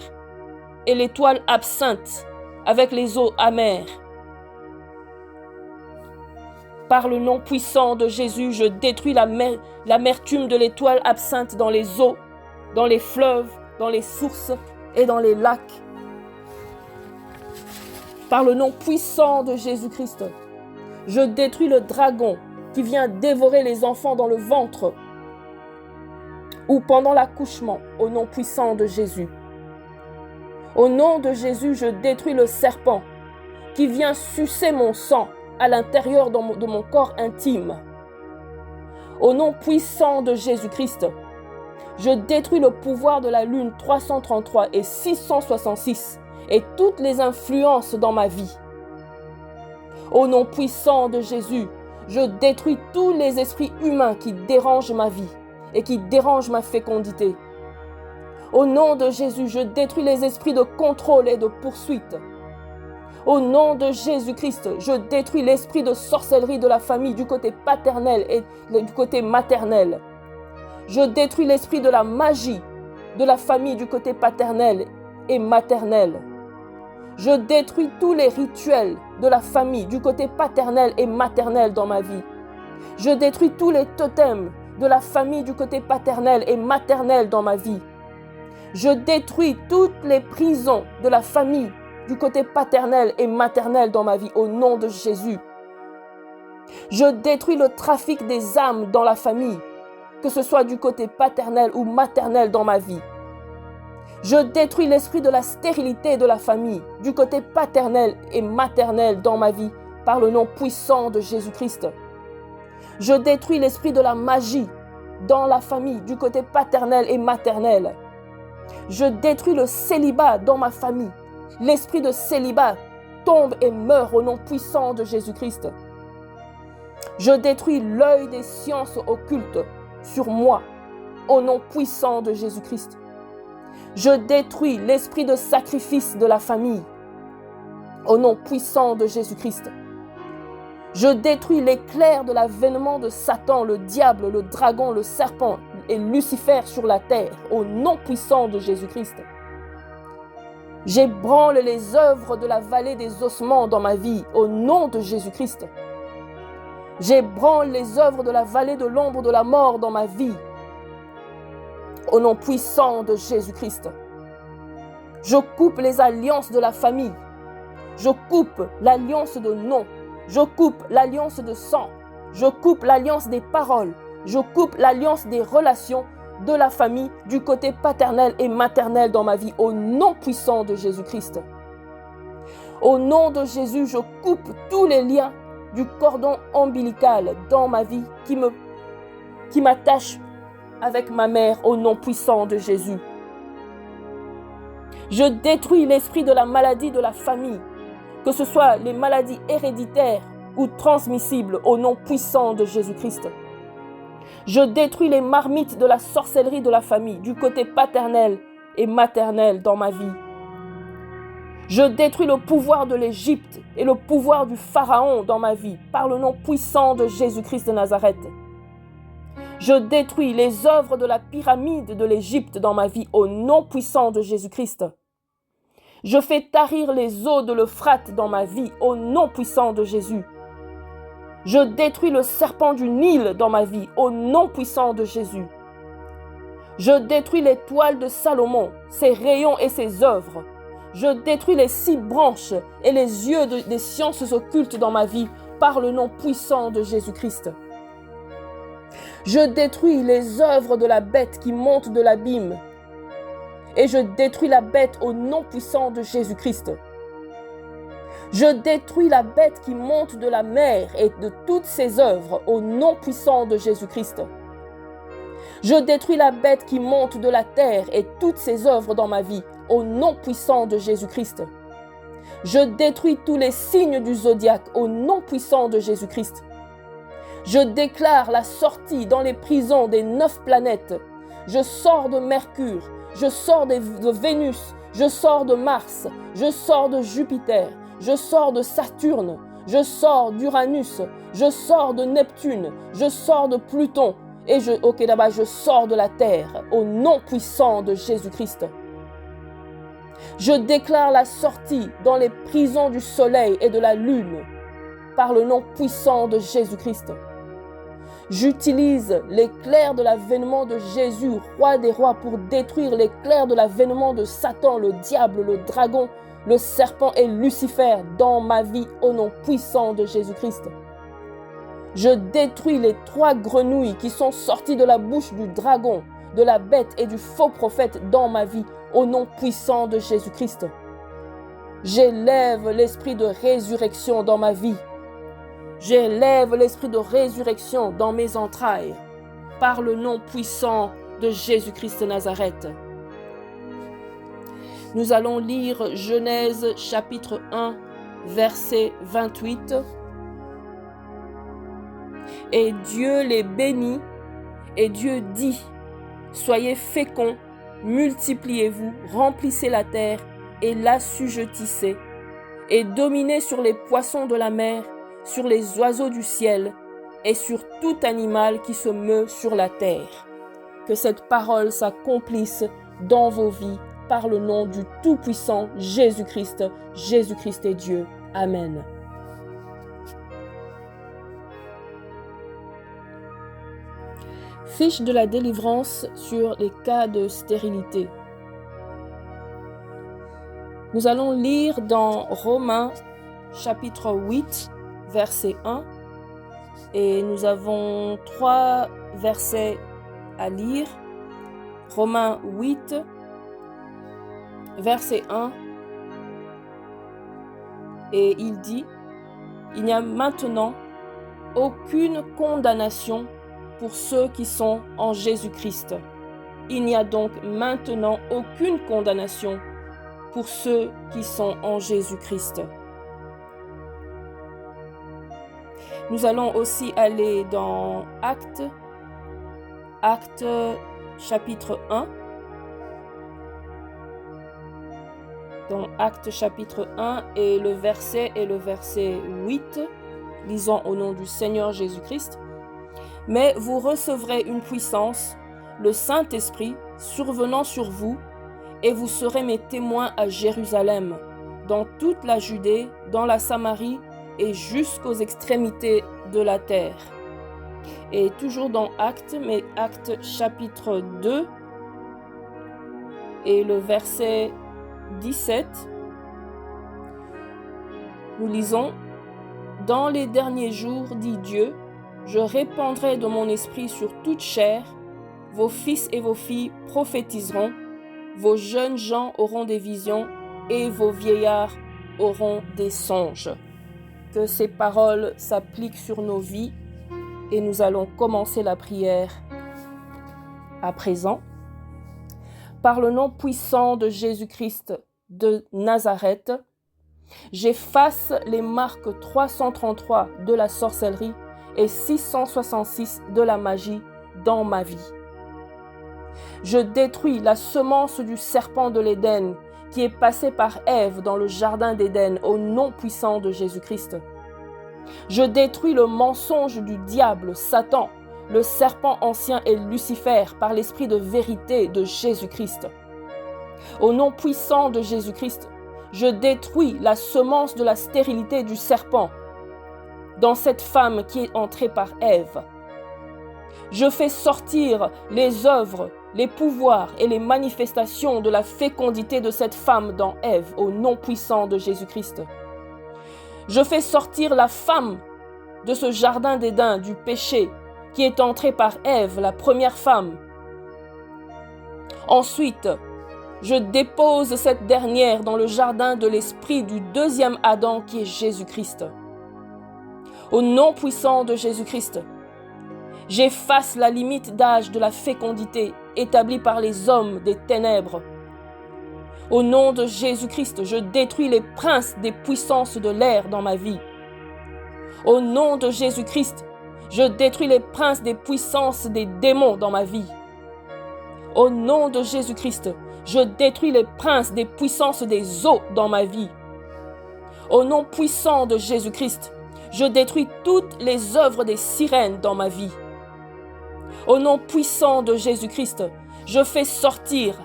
et l'étoile absinthe avec les eaux amères. Par le nom puissant de Jésus, je détruis l'amertume de l'étoile absinthe dans les eaux, dans les fleuves, dans les sources et dans les lacs. Par le nom puissant de Jésus-Christ, je détruis le dragon qui vient dévorer les enfants dans le ventre ou pendant l'accouchement, au nom puissant de Jésus. Au nom de Jésus, je détruis le serpent qui vient sucer mon sang à l'intérieur de mon corps intime. Au nom puissant de Jésus-Christ, je détruis le pouvoir de la lune 333 et 666 et toutes les influences dans ma vie. Au nom puissant de Jésus, je détruis tous les esprits humains qui dérangent ma vie et qui dérangent ma fécondité. Au nom de Jésus, je détruis les esprits de contrôle et de poursuite. Au nom de Jésus-Christ, je détruis l'esprit de sorcellerie de la famille du côté paternel et du côté maternel. Je détruis l'esprit de la magie de la famille du côté paternel et maternel. Je détruis tous les rituels de la famille du côté paternel et maternel dans ma vie. Je détruis tous les totems de la famille du côté paternel et maternel dans ma vie. Je détruis toutes les prisons de la famille du côté paternel et maternel dans ma vie au nom de Jésus. Je détruis le trafic des âmes dans la famille, que ce soit du côté paternel ou maternel dans ma vie. Je détruis l'esprit de la stérilité de la famille, du côté paternel et maternel dans ma vie, par le nom puissant de Jésus-Christ. Je détruis l'esprit de la magie dans la famille, du côté paternel et maternel. Je détruis le célibat dans ma famille. L'esprit de célibat tombe et meurt au nom puissant de Jésus-Christ. Je détruis l'œil des sciences occultes sur moi, au nom puissant de Jésus-Christ. Je détruis l'esprit de sacrifice de la famille, au nom puissant de Jésus-Christ. Je détruis l'éclair de l'avènement de Satan, le diable, le dragon, le serpent et Lucifer sur la terre, au nom puissant de Jésus-Christ. J'ébranle les œuvres de la vallée des ossements dans ma vie, au nom de Jésus-Christ. J'ébranle les œuvres de la vallée de l'ombre de la mort dans ma vie, au nom puissant de Jésus-Christ. Je coupe les alliances de la famille. Je coupe l'alliance de nom. Je coupe l'alliance de sang. Je coupe l'alliance des paroles. Je coupe l'alliance des relations de la famille du côté paternel et maternel dans ma vie, au nom puissant de Jésus-Christ. Au nom de Jésus, je coupe tous les liens du cordon ombilical dans ma vie qui me qui m'attache avec ma mère au nom puissant de Jésus. Je détruis l'esprit de la maladie de la famille, que ce soit les maladies héréditaires ou transmissibles au nom puissant de Jésus-Christ. Je détruis les marmites de la sorcellerie de la famille, du côté paternel et maternel dans ma vie. Je détruis le pouvoir de l'Égypte et le pouvoir du Pharaon dans ma vie, par le nom puissant de Jésus-Christ de Nazareth. Je détruis les œuvres de la pyramide de l'Égypte dans ma vie, au nom puissant de Jésus-Christ. Je fais tarir les eaux de l'Euphrate dans ma vie, au nom puissant de Jésus. Je détruis le serpent du Nil dans ma vie, au nom puissant de Jésus. Je détruis les toiles de Salomon, ses rayons et ses œuvres. Je détruis les 6 branches et les yeux des sciences occultes dans ma vie, par le nom puissant de Jésus-Christ. Je détruis les œuvres de la bête qui monte de l'abîme. Et je détruis la bête au nom puissant de Jésus-Christ. Je détruis la bête qui monte de la mer et de toutes ses œuvres au nom puissant de Jésus-Christ. Je détruis la bête qui monte de la terre et toutes ses œuvres dans ma vie au nom puissant de Jésus-Christ. Je détruis tous les signes du zodiaque au nom puissant de Jésus-Christ. Je déclare la sortie dans les prisons des 9 planètes. Je sors de Mercure, je sors de Vénus, je sors de Mars, je sors de Jupiter, je sors de Saturne, je sors d'Uranus, je sors de Neptune, je sors de Pluton et je sors de la Terre au nom puissant de Jésus-Christ. Je déclare la sortie dans les prisons du soleil et de la lune par le nom puissant de Jésus-Christ. J'utilise l'éclair de l'avènement de Jésus, roi des rois, pour détruire l'éclair de l'avènement de Satan, le diable, le dragon, le serpent et Lucifer dans ma vie au nom puissant de Jésus-Christ. Je détruis les 3 grenouilles qui sont sorties de la bouche du dragon, de la bête et du faux prophète dans ma vie au nom puissant de Jésus-Christ. J'élève l'esprit de résurrection dans ma vie. J'élève l'esprit de résurrection dans mes entrailles, par le nom puissant de Jésus-Christ de Nazareth. Nous allons lire Genèse chapitre 1, verset 28. Et Dieu les bénit, et Dieu dit, « Soyez féconds, multipliez-vous, remplissez la terre et l'assujettissez, et dominez sur les poissons de la mer, sur les oiseaux du ciel et sur tout animal qui se meut sur la terre. » Que cette parole s'accomplisse dans vos vies par le nom du Tout-Puissant Jésus-Christ. Jésus-Christ est Dieu. Amen. Fiche de la délivrance sur les cas de stérilité. Nous allons lire dans Romains chapitre 8, verset 1, et nous avons 3 versets à lire. Romains 8, verset 1, et il dit, « Il n'y a maintenant aucune condamnation pour ceux qui sont en Jésus-Christ. Il n'y a donc maintenant aucune condamnation pour ceux qui sont en Jésus-Christ. » Nous allons aussi aller dans Actes chapitre 1. Dans Actes chapitre 1 et le verset 8. Lisons au nom du Seigneur Jésus-Christ. « Mais vous recevrez une puissance, le Saint-Esprit, survenant sur vous, et vous serez mes témoins à Jérusalem, dans toute la Judée, dans la Samarie, et jusqu'aux extrémités de la terre. » Et toujours dans Actes, mais Actes chapitre 2 et le verset 17, nous lisons, « Dans les derniers jours, dit Dieu, je répandrai de mon esprit sur toute chair, vos fils et vos filles prophétiseront, vos jeunes gens auront des visions et vos vieillards auront des songes. » Que ces paroles s'appliquent sur nos vies et nous allons commencer la prière à présent. Par le nom puissant de Jésus-Christ de Nazareth, j'efface les marques 333 de la sorcellerie et 666 de la magie dans ma vie. Je détruis la semence du serpent de l'Éden qui est passée par Ève dans le jardin d'Éden au nom puissant de Jésus-Christ. Je détruis le mensonge du diable, Satan, le serpent ancien et Lucifer par l'esprit de vérité de Jésus-Christ. Au nom puissant de Jésus-Christ, je détruis la semence de la stérilité du serpent dans cette femme qui est entrée par Ève. Je fais sortir les œuvres, les pouvoirs et les manifestations de la fécondité de cette femme dans Ève au nom puissant de Jésus-Christ. Je fais sortir la femme de ce jardin d'Éden du péché qui est entrée par Ève, la première femme. Ensuite, je dépose cette dernière dans le jardin de l'esprit du deuxième Adam qui est Jésus-Christ. Au nom puissant de Jésus-Christ, j'efface la limite d'âge de la fécondité établie par les hommes des ténèbres. Au nom de Jésus-Christ, je détruis les princes des puissances de l'air dans ma vie. Au nom de Jésus-Christ, je détruis les princes des puissances des démons dans ma vie. Au nom de Jésus-Christ, je détruis les princes des puissances des eaux dans ma vie. Au nom puissant de Jésus-Christ, je détruis toutes les œuvres des sirènes dans ma vie. Au nom puissant de Jésus-Christ, je fais sortir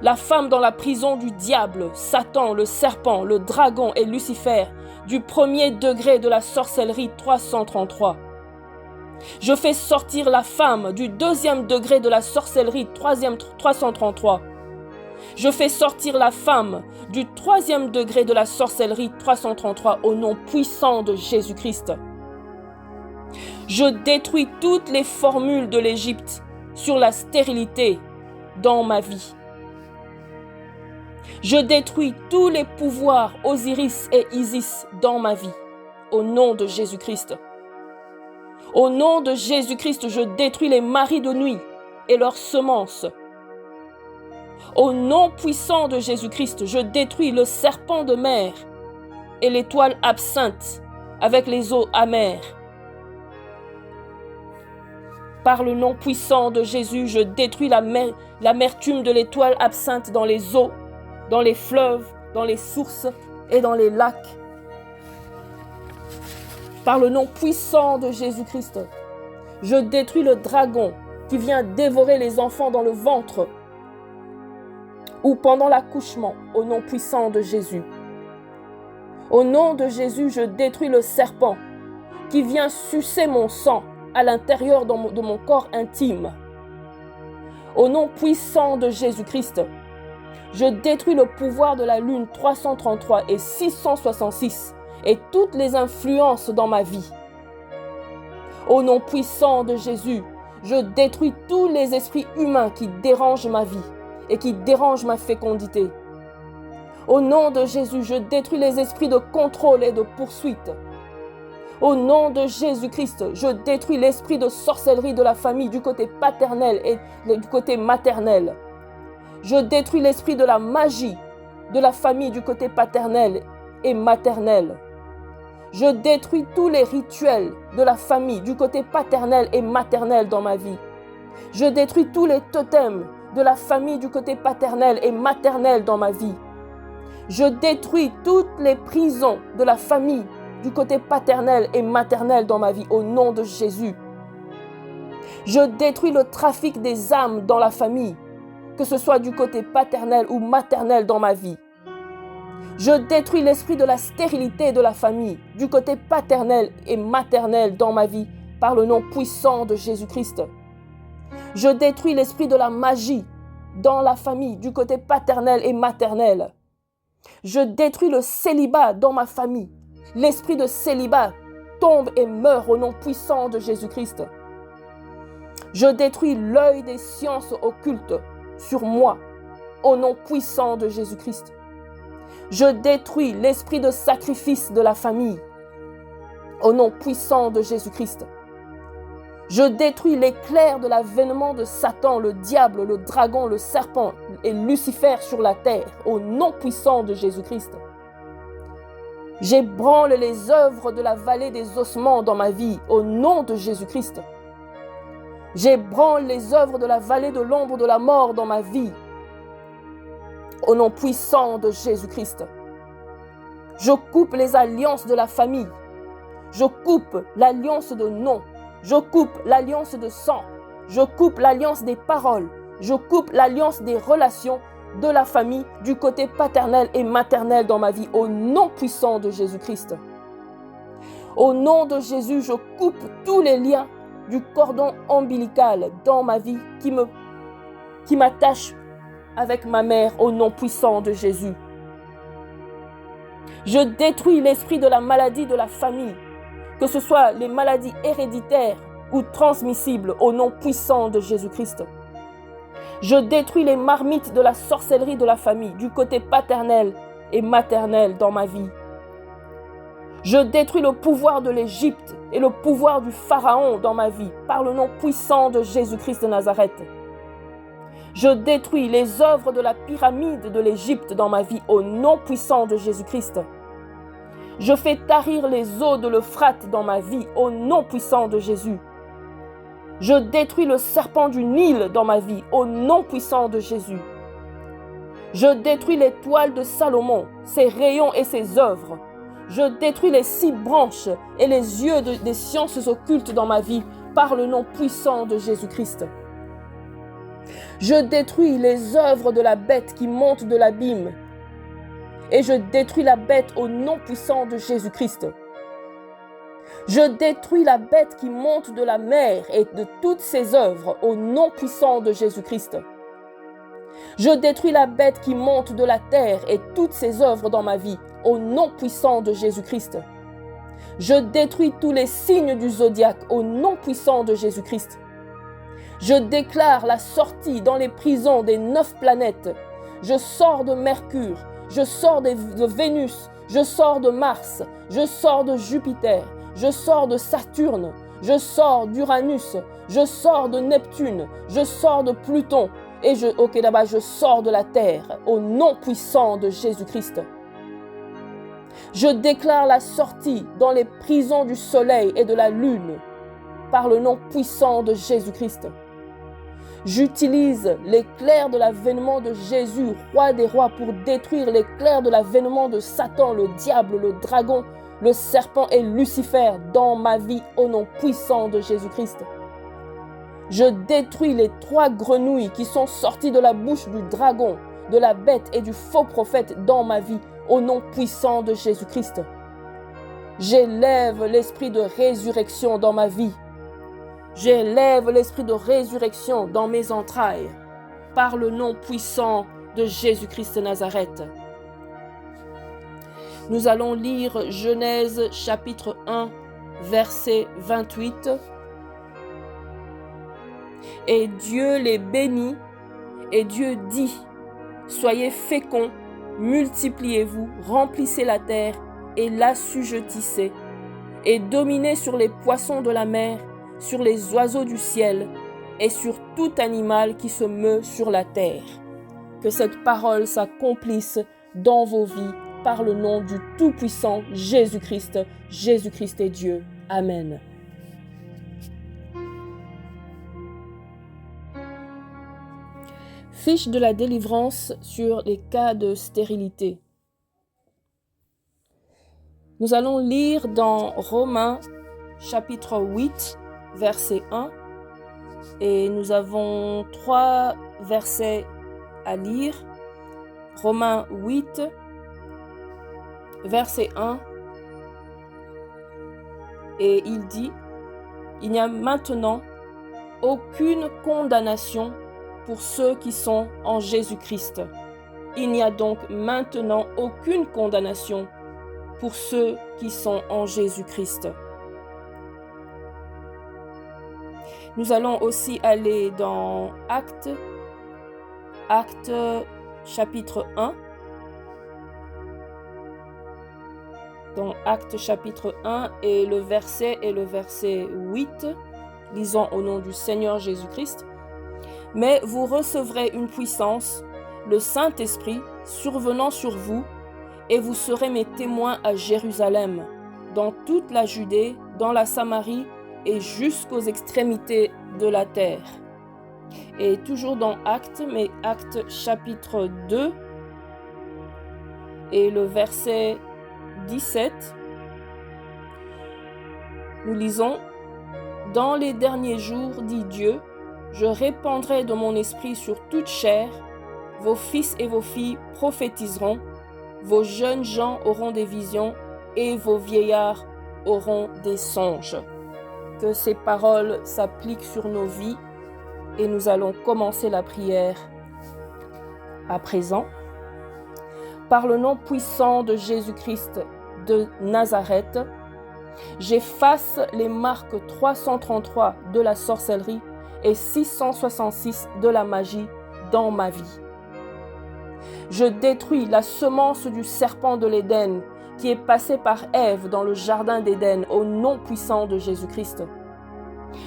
la femme dans la prison du diable, Satan, le serpent, le dragon et Lucifer, du premier degré de la sorcellerie 333. Je fais sortir la femme du deuxième degré de la sorcellerie 333. Je fais sortir la femme du troisième degré de la sorcellerie 333 au nom puissant de Jésus-Christ. Je détruis toutes les formules de l'Égypte sur la stérilité dans ma vie. Je détruis tous les pouvoirs Osiris et Isis dans ma vie, au nom de Jésus-Christ. Au nom de Jésus-Christ, je détruis les maris de nuit et leurs semences. Au nom puissant de Jésus-Christ, je détruis le serpent de mer et l'étoile absinthe avec les eaux amères. Par le nom puissant de Jésus, je détruis l'amertume de l'étoile absinthe dans les eaux, dans les fleuves, dans les sources et dans les lacs. Par le nom puissant de Jésus-Christ, je détruis le dragon qui vient dévorer les enfants dans le ventre ou pendant l'accouchement, au nom puissant de Jésus. Au nom de Jésus, je détruis le serpent qui vient sucer mon sang à l'intérieur de mon corps intime. Au nom puissant de Jésus-Christ, je détruis le pouvoir de la lune 333 et 666 et toutes les influences dans ma vie. Au nom puissant de Jésus, je détruis tous les esprits humains qui dérangent ma vie et qui dérangent ma fécondité. Au nom de Jésus, je détruis les esprits de contrôle et de poursuite. Au nom de Jésus-Christ, je détruis l'esprit de sorcellerie de la famille du côté paternel et du côté maternel. Je détruis l'esprit de la magie de la famille du côté paternel et maternel. Je détruis tous les rituels de la famille du côté paternel et maternel dans ma vie. Je détruis tous les totems de la famille du côté paternel et maternel dans ma vie. Je détruis toutes les prisons de la famille du côté paternel et maternel dans ma vie au nom de Jésus. Je détruis le trafic des âmes dans la famille, que ce soit du côté paternel ou maternel dans ma vie. Je détruis l'esprit de la stérilité de la famille, du côté paternel et maternel dans ma vie, par le nom puissant de Jésus-Christ. Je détruis l'esprit de la magie dans la famille, du côté paternel et maternel. Je détruis le célibat dans ma famille. L'esprit de célibat tombe et meurt au nom puissant de Jésus-Christ. Je détruis l'œil des sciences occultes sur moi, au nom puissant de Jésus-Christ. Je détruis l'esprit de sacrifice de la famille, au nom puissant de Jésus-Christ. Je détruis l'éclair de l'avènement de Satan, le diable, le dragon, le serpent et Lucifer sur la terre, au nom puissant de Jésus-Christ. J'ébranle les œuvres de la vallée des ossements dans ma vie, au nom de Jésus-Christ. J'ébranle les œuvres de la vallée de l'ombre de la mort dans ma vie, au nom puissant de Jésus-Christ. Je coupe les alliances de la famille. Je coupe l'alliance de nom. Je coupe l'alliance de sang. Je coupe l'alliance des paroles. Je coupe l'alliance des relations de la famille, du côté paternel et maternel dans ma vie, au nom puissant de Jésus-Christ. Au nom de Jésus, je coupe tous les liens du cordon ombilical dans ma vie qui m'attache avec ma mère, au nom puissant de Jésus. Je détruis l'esprit de la maladie de la famille, que ce soit les maladies héréditaires ou transmissibles, au nom puissant de Jésus-Christ. Je détruis les marmites de la sorcellerie de la famille, du côté paternel et maternel dans ma vie. Je détruis le pouvoir de l'Égypte et le pouvoir du Pharaon dans ma vie, par le nom puissant de Jésus-Christ de Nazareth. Je détruis les œuvres de la pyramide de l'Égypte dans ma vie, au nom puissant de Jésus-Christ. Je fais tarir les eaux de l'Euphrate dans ma vie, au nom puissant de Jésus. Je détruis le serpent du Nil dans ma vie, au nom puissant de Jésus. Je détruis les toiles de Salomon, ses rayons et ses œuvres. Je détruis les 6 branches et les yeux des sciences occultes dans ma vie, par le nom puissant de Jésus-Christ. Je détruis les œuvres de la bête qui monte de l'abîme. Et je détruis la bête au nom puissant de Jésus-Christ. Je détruis la bête qui monte de la mer et de toutes ses œuvres au nom puissant de Jésus-Christ. Je détruis la bête qui monte de la terre et toutes ses œuvres dans ma vie au nom puissant de Jésus-Christ. Je détruis tous les signes du zodiaque au nom puissant de Jésus-Christ. Je déclare la sortie dans les prisons des 9 planètes. Je sors de Mercure, je sors de Vénus, je sors de Mars, je sors de Jupiter, je sors de Saturne, je sors d'Uranus, je sors de Neptune, je sors de Pluton et je sors de la terre au nom puissant de Jésus-Christ. Je déclare la sortie dans les prisons du soleil et de la lune par le nom puissant de Jésus-Christ. J'utilise l'éclair de l'avènement de Jésus, roi des rois, pour détruire l'éclair de l'avènement de Satan, le diable, le dragon, le serpent et Lucifer dans ma vie au nom puissant de Jésus-Christ. Je détruis les 3 grenouilles qui sont sorties de la bouche du dragon, de la bête et du faux prophète dans ma vie au nom puissant de Jésus-Christ. J'élève l'esprit de résurrection dans ma vie. J'élève l'esprit de résurrection dans mes entrailles par le nom puissant de Jésus-Christ de Nazareth. Nous allons lire Genèse chapitre 1, verset 28. Et Dieu les bénit, et Dieu dit, « Soyez féconds, multipliez-vous, remplissez la terre et l'assujettissez, et dominez sur les poissons de la mer, sur les oiseaux du ciel et sur tout animal qui se meut sur la terre. » Que cette parole s'accomplisse dans vos vies par le nom du Tout-Puissant Jésus-Christ. Jésus-Christ est Dieu. Amen. Fiche de la délivrance sur les cas de stérilité. Nous allons lire dans Romains chapitre 8, verset 1, et nous avons 3 versets à lire. Romains 8, verset 1, et il dit, « Il n'y a maintenant aucune condamnation pour ceux qui sont en Jésus-Christ. Il n'y a donc maintenant aucune condamnation pour ceux qui sont en Jésus-Christ. » Nous allons aussi aller dans Actes chapitre 1. Dans Actes chapitre 1 et le verset 8. lisons au nom du Seigneur Jésus-Christ. Mais vous recevrez une puissance, le Saint-Esprit, survenant sur vous, et vous serez mes témoins à Jérusalem, dans toute la Judée, dans la Samarie et jusqu'aux extrémités de la terre. Et toujours dans Actes, mais Actes chapitre 2 et le verset 17, nous lisons « Dans les derniers jours, dit Dieu, je répandrai de mon esprit sur toute chair, vos fils et vos filles prophétiseront, vos jeunes gens auront des visions et vos vieillards auront des songes. » Que ces paroles s'appliquent sur nos vies et nous allons commencer la prière à présent. Par le nom puissant de Jésus-Christ de Nazareth, j'efface les marques 333 de la sorcellerie et 666 de la magie dans ma vie. Je détruis la semence du serpent de l'Éden qui est passée par Ève dans le jardin d'Éden au nom puissant de Jésus-Christ.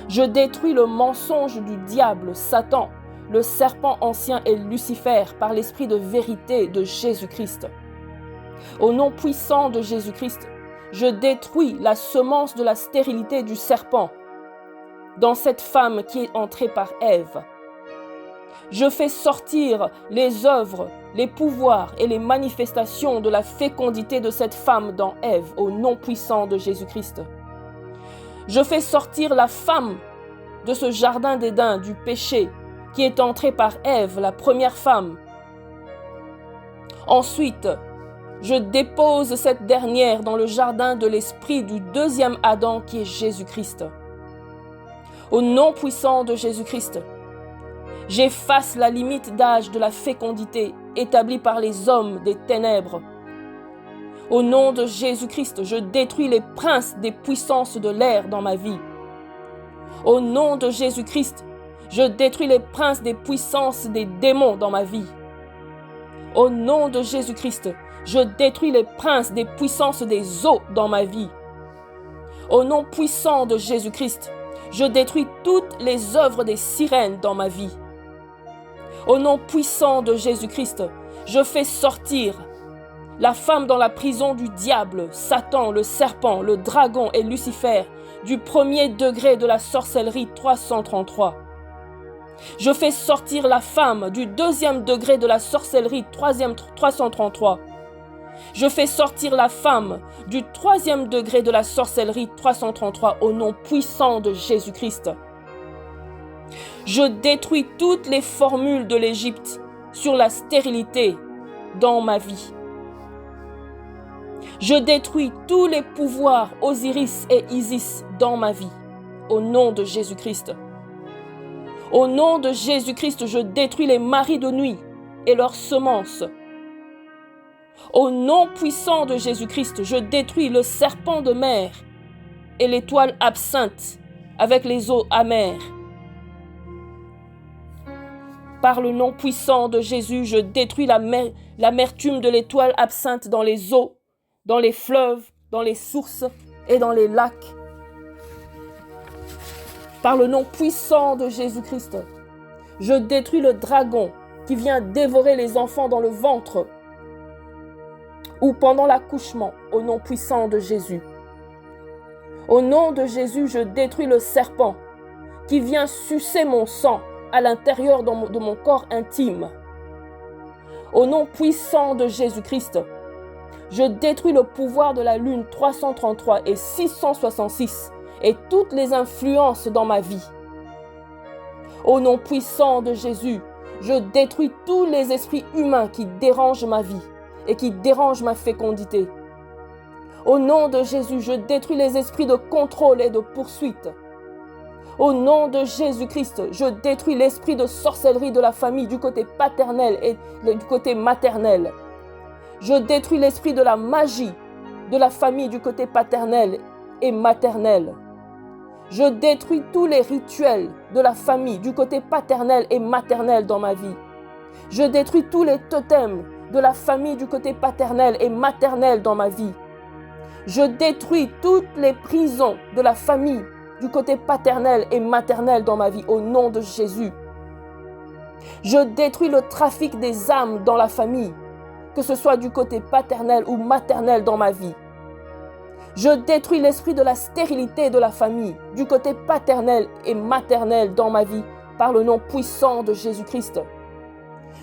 Je détruis le mensonge du diable, Satan, le serpent ancien et Lucifer par l'esprit de vérité de Jésus-Christ. Au nom puissant de Jésus-Christ, je détruis la semence de la stérilité du serpent dans cette femme qui est entrée par Ève. Je fais sortir les œuvres, les pouvoirs et les manifestations de la fécondité de cette femme dans Ève, au nom puissant de Jésus-Christ. Je fais sortir la femme de ce jardin d'Éden du péché qui est entrée par Ève, la première femme. Ensuite, je dépose cette dernière dans le jardin de l'esprit du deuxième Adam qui est Jésus-Christ. Au nom puissant de Jésus-Christ, j'efface la limite d'âge de la fécondité établie par les hommes des ténèbres. Au nom de Jésus-Christ, je détruis les princes des puissances de l'air dans ma vie. Au nom de Jésus-Christ, je détruis les princes des puissances des démons dans ma vie. Au nom de Jésus-Christ, je détruis les princes des puissances des eaux dans ma vie. Au nom puissant de Jésus-Christ, je détruis toutes les œuvres des sirènes dans ma vie. Au nom puissant de Jésus-Christ, je fais sortir la femme dans la prison du diable, Satan, le serpent, le dragon et Lucifer, du premier degré de la sorcellerie 333. Je fais sortir la femme du deuxième degré de la sorcellerie 333. Je fais sortir la femme du troisième degré de la sorcellerie 333 au nom puissant de Jésus-Christ. Je détruis toutes les formules de l'Égypte sur la stérilité dans ma vie. Je détruis tous les pouvoirs Osiris et Isis dans ma vie, au nom de Jésus-Christ. Au nom de Jésus-Christ, je détruis les maris de nuit et leurs semences. Au nom puissant de Jésus-Christ, je détruis le serpent de mer et l'étoile absinthe avec les eaux amères. Par le nom puissant de Jésus, je détruis l'amertume de l'étoile absinthe dans les eaux, dans les fleuves, dans les sources et dans les lacs. Par le nom puissant de Jésus-Christ, je détruis le dragon qui vient dévorer les enfants dans le ventre ou pendant l'accouchement, au nom puissant de Jésus. Au nom de Jésus, je détruis le serpent qui vient sucer mon sang à l'intérieur de mon corps intime. Au nom puissant de Jésus-Christ, je détruis le pouvoir de la lune 333 et 666 et toutes les influences dans ma vie. Au nom puissant de Jésus, je détruis tous les esprits humains qui dérangent ma vie et qui dérangent ma fécondité. Au nom de Jésus, je détruis les esprits de contrôle et de poursuite. Au nom de Jésus-Christ, je détruis l'esprit de sorcellerie de la famille du côté paternel et du côté maternel. Je détruis l'esprit de la magie de la famille du côté paternel et maternel. Je détruis tous les rituels de la famille du côté paternel et maternel dans ma vie. Je détruis tous les totems de la famille du côté paternel et maternel dans ma vie. Je détruis toutes les prisons de la famille du côté paternel et maternel dans ma vie, au nom de Jésus. Je détruis le trafic des âmes dans la famille, que ce soit du côté paternel ou maternel dans ma vie. Je détruis l'esprit de la stérilité de la famille, du côté paternel et maternel dans ma vie, par le nom puissant de Jésus-Christ.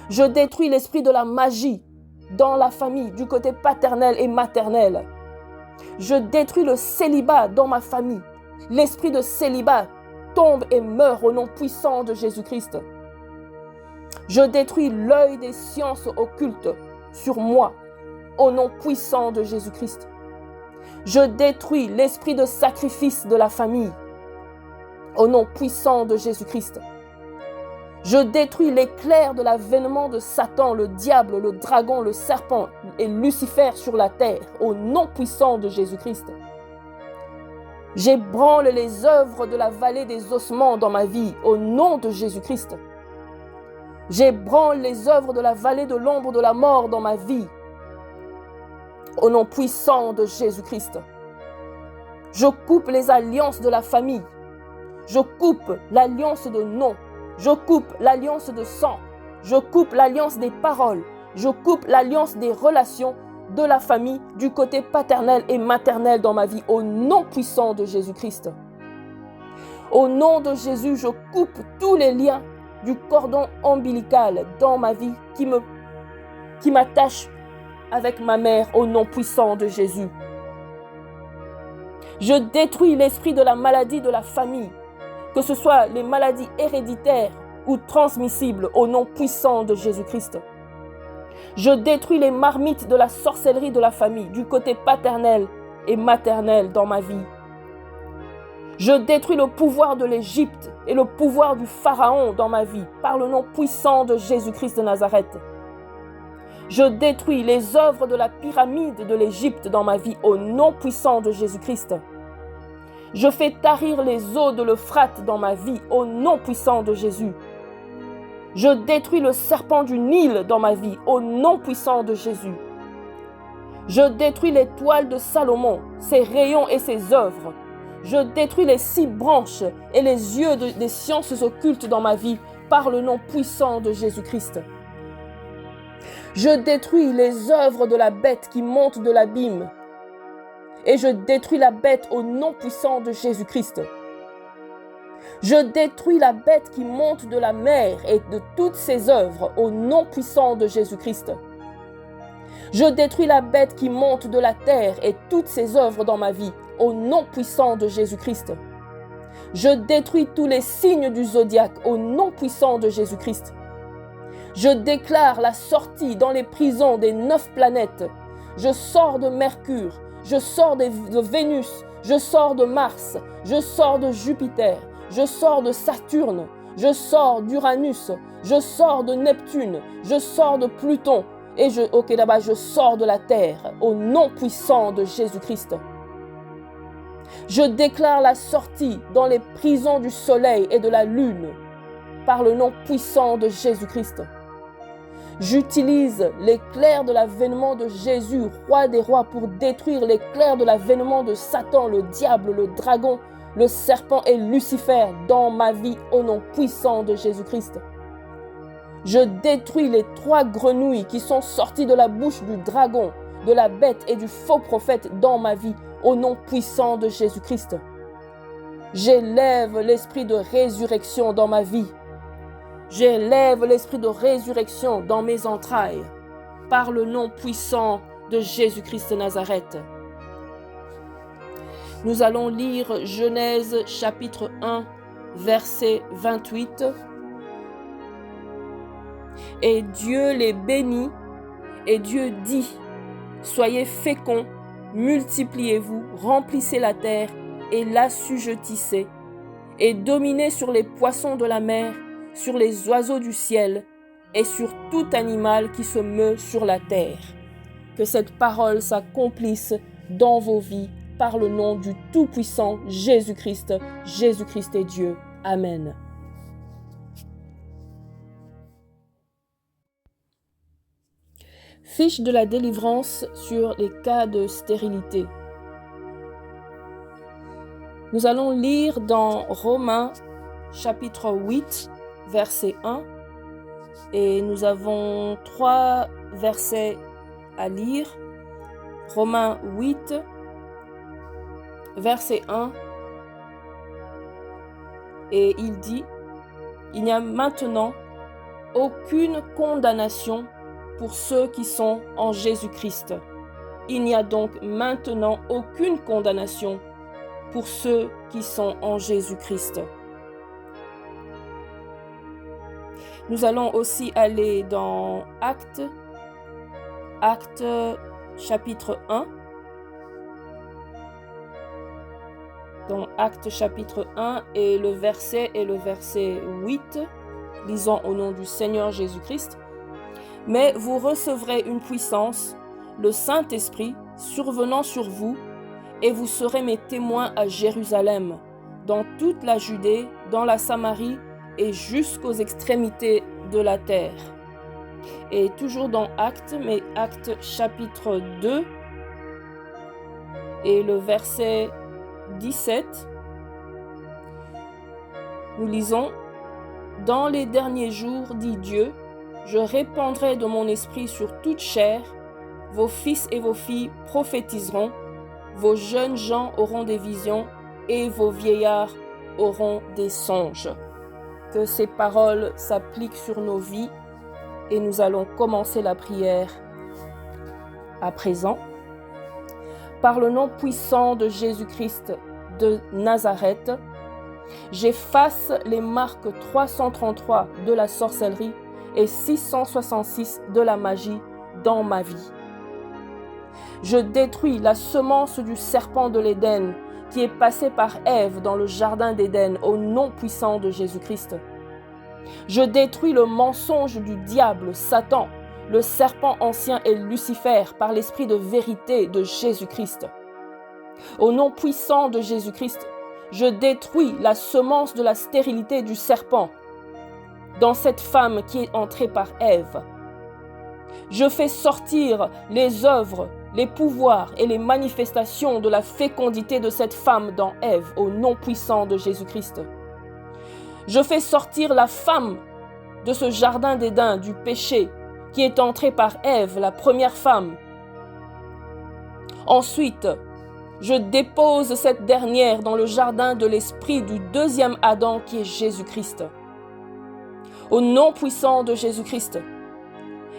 Je détruis l'esprit de la magie dans la famille, du côté paternel et maternel. Je détruis le célibat dans ma famille. L'esprit de célibat tombe et meurt au nom puissant de Jésus-Christ. Je détruis l'œil des sciences occultes sur moi, au nom puissant de Jésus-Christ. Je détruis l'esprit de sacrifice de la famille, au nom puissant de Jésus-Christ. Je détruis l'éclair de l'avènement de Satan, le diable, le dragon, le serpent et Lucifer sur la terre, au nom puissant de Jésus-Christ. J'ébranle les œuvres de la vallée des ossements dans ma vie, au nom de Jésus-Christ. J'ébranle les œuvres de la vallée de l'ombre de la mort dans ma vie, au nom puissant de Jésus-Christ. Je coupe les alliances de la famille. Je coupe l'alliance de nom. Je coupe l'alliance de sang. Je coupe l'alliance des paroles. Je coupe l'alliance des relations de la famille, du côté paternel et maternel dans ma vie, au nom puissant de Jésus-Christ. Au nom de Jésus, je coupe tous les liens du cordon ombilical dans ma vie qui m'attache avec ma mère, au nom puissant de Jésus. Je détruis l'esprit de la maladie de la famille, que ce soit les maladies héréditaires ou transmissibles, au nom puissant de Jésus-Christ. Je détruis les marmites de la sorcellerie de la famille, du côté paternel et maternel dans ma vie. Je détruis le pouvoir de l'Égypte et le pouvoir du Pharaon dans ma vie, par le nom puissant de Jésus-Christ de Nazareth. Je détruis les œuvres de la pyramide de l'Égypte dans ma vie, au nom puissant de Jésus-Christ. Je fais tarir les eaux de l'Euphrate dans ma vie, au nom puissant de Jésus. Je détruis le serpent du Nil dans ma vie, au nom puissant de Jésus. Je détruis les toiles de Salomon, ses rayons et ses œuvres. Je détruis les 6 branches et les yeux des sciences occultes dans ma vie, par le nom puissant de Jésus-Christ. Je détruis les œuvres de la bête qui monte de l'abîme. Et je détruis la bête au nom puissant de Jésus-Christ. Je détruis la bête qui monte de la mer et de toutes ses œuvres au nom puissant de Jésus-Christ. Je détruis la bête qui monte de la terre et toutes ses œuvres dans ma vie au nom puissant de Jésus-Christ. Je détruis tous les signes du zodiaque au nom puissant de Jésus-Christ. Je déclare la sortie dans les prisons des 9 planètes. Je sors de Mercure, je sors de Vénus, je sors de Mars, je sors de Jupiter, je sors de Saturne, je sors d'Uranus, je sors de Neptune, je sors de Pluton et je sors de la terre au nom puissant de Jésus-Christ. Je déclare la sortie dans les prisons du soleil et de la lune par le nom puissant de Jésus-Christ. J'utilise l'éclair de l'avènement de Jésus, roi des rois, pour détruire l'éclair de l'avènement de Satan, le diable, le dragon, le serpent et Lucifer dans ma vie au nom puissant de Jésus-Christ. Je détruis les 3 grenouilles qui sont sorties de la bouche du dragon, de la bête et du faux prophète dans ma vie au nom puissant de Jésus-Christ. J'élève l'esprit de résurrection dans ma vie. J'élève l'esprit de résurrection dans mes entrailles, par le nom puissant de Jésus-Christ de Nazareth. Nous allons lire Genèse chapitre 1, verset 28. Et Dieu les bénit, et Dieu dit, « Soyez féconds, multipliez-vous, remplissez la terre et l'assujettissez, et dominez sur les poissons de la mer, sur les oiseaux du ciel et sur tout animal qui se meut sur la terre. » Que cette parole s'accomplisse dans vos vies par le nom du Tout-Puissant Jésus-Christ. Jésus-Christ est Dieu. Amen. Fiche de la délivrance sur les cas de stérilité. Nous allons lire dans Romains chapitre 8, verset 1. Et nous avons 3 versets à lire. Romains 8, verset 1. Et il dit, « Il n'y a maintenant aucune condamnation pour ceux qui sont en Jésus-Christ. Il n'y a donc maintenant aucune condamnation pour ceux qui sont en Jésus-Christ. » Nous allons aussi aller dans Actes chapitre 1. Dans Actes chapitre 1 et le verset 8. Lisons au nom du Seigneur Jésus-Christ. « Mais vous recevrez une puissance, le Saint-Esprit, survenant sur vous, et vous serez mes témoins à Jérusalem, dans toute la Judée, dans la Samarie et jusqu'aux extrémités de la terre. » Et toujours dans Actes, mais Actes chapitre 2 et le verset 17, nous lisons « Dans les derniers jours, dit Dieu, je répandrai de mon esprit sur toute chair, vos fils et vos filles prophétiseront, vos jeunes gens auront des visions et vos vieillards auront des songes. » Que ces paroles s'appliquent sur nos vies et nous allons commencer la prière à présent. Par le nom puissant de Jésus-Christ de Nazareth, j'efface les marques 333 de la sorcellerie et 666 de la magie dans ma vie. Je détruis la semence du serpent de l'Éden qui est passé par Ève dans le jardin d'Éden au nom puissant de Jésus-Christ. Je détruis le mensonge du diable, Satan, le serpent ancien et Lucifer par l'esprit de vérité de Jésus-Christ. Au nom puissant de Jésus-Christ, je détruis la semence de la stérilité du serpent dans cette femme qui est entrée par Ève. Je fais sortir les œuvres, les pouvoirs et les manifestations de la fécondité de cette femme dans Ève, au nom puissant de Jésus-Christ. Je fais sortir la femme de ce jardin d'Éden du péché qui est entrée par Ève, la première femme. Ensuite, je dépose cette dernière dans le jardin de l'esprit du deuxième Adam qui est Jésus-Christ. Au nom puissant de Jésus-Christ,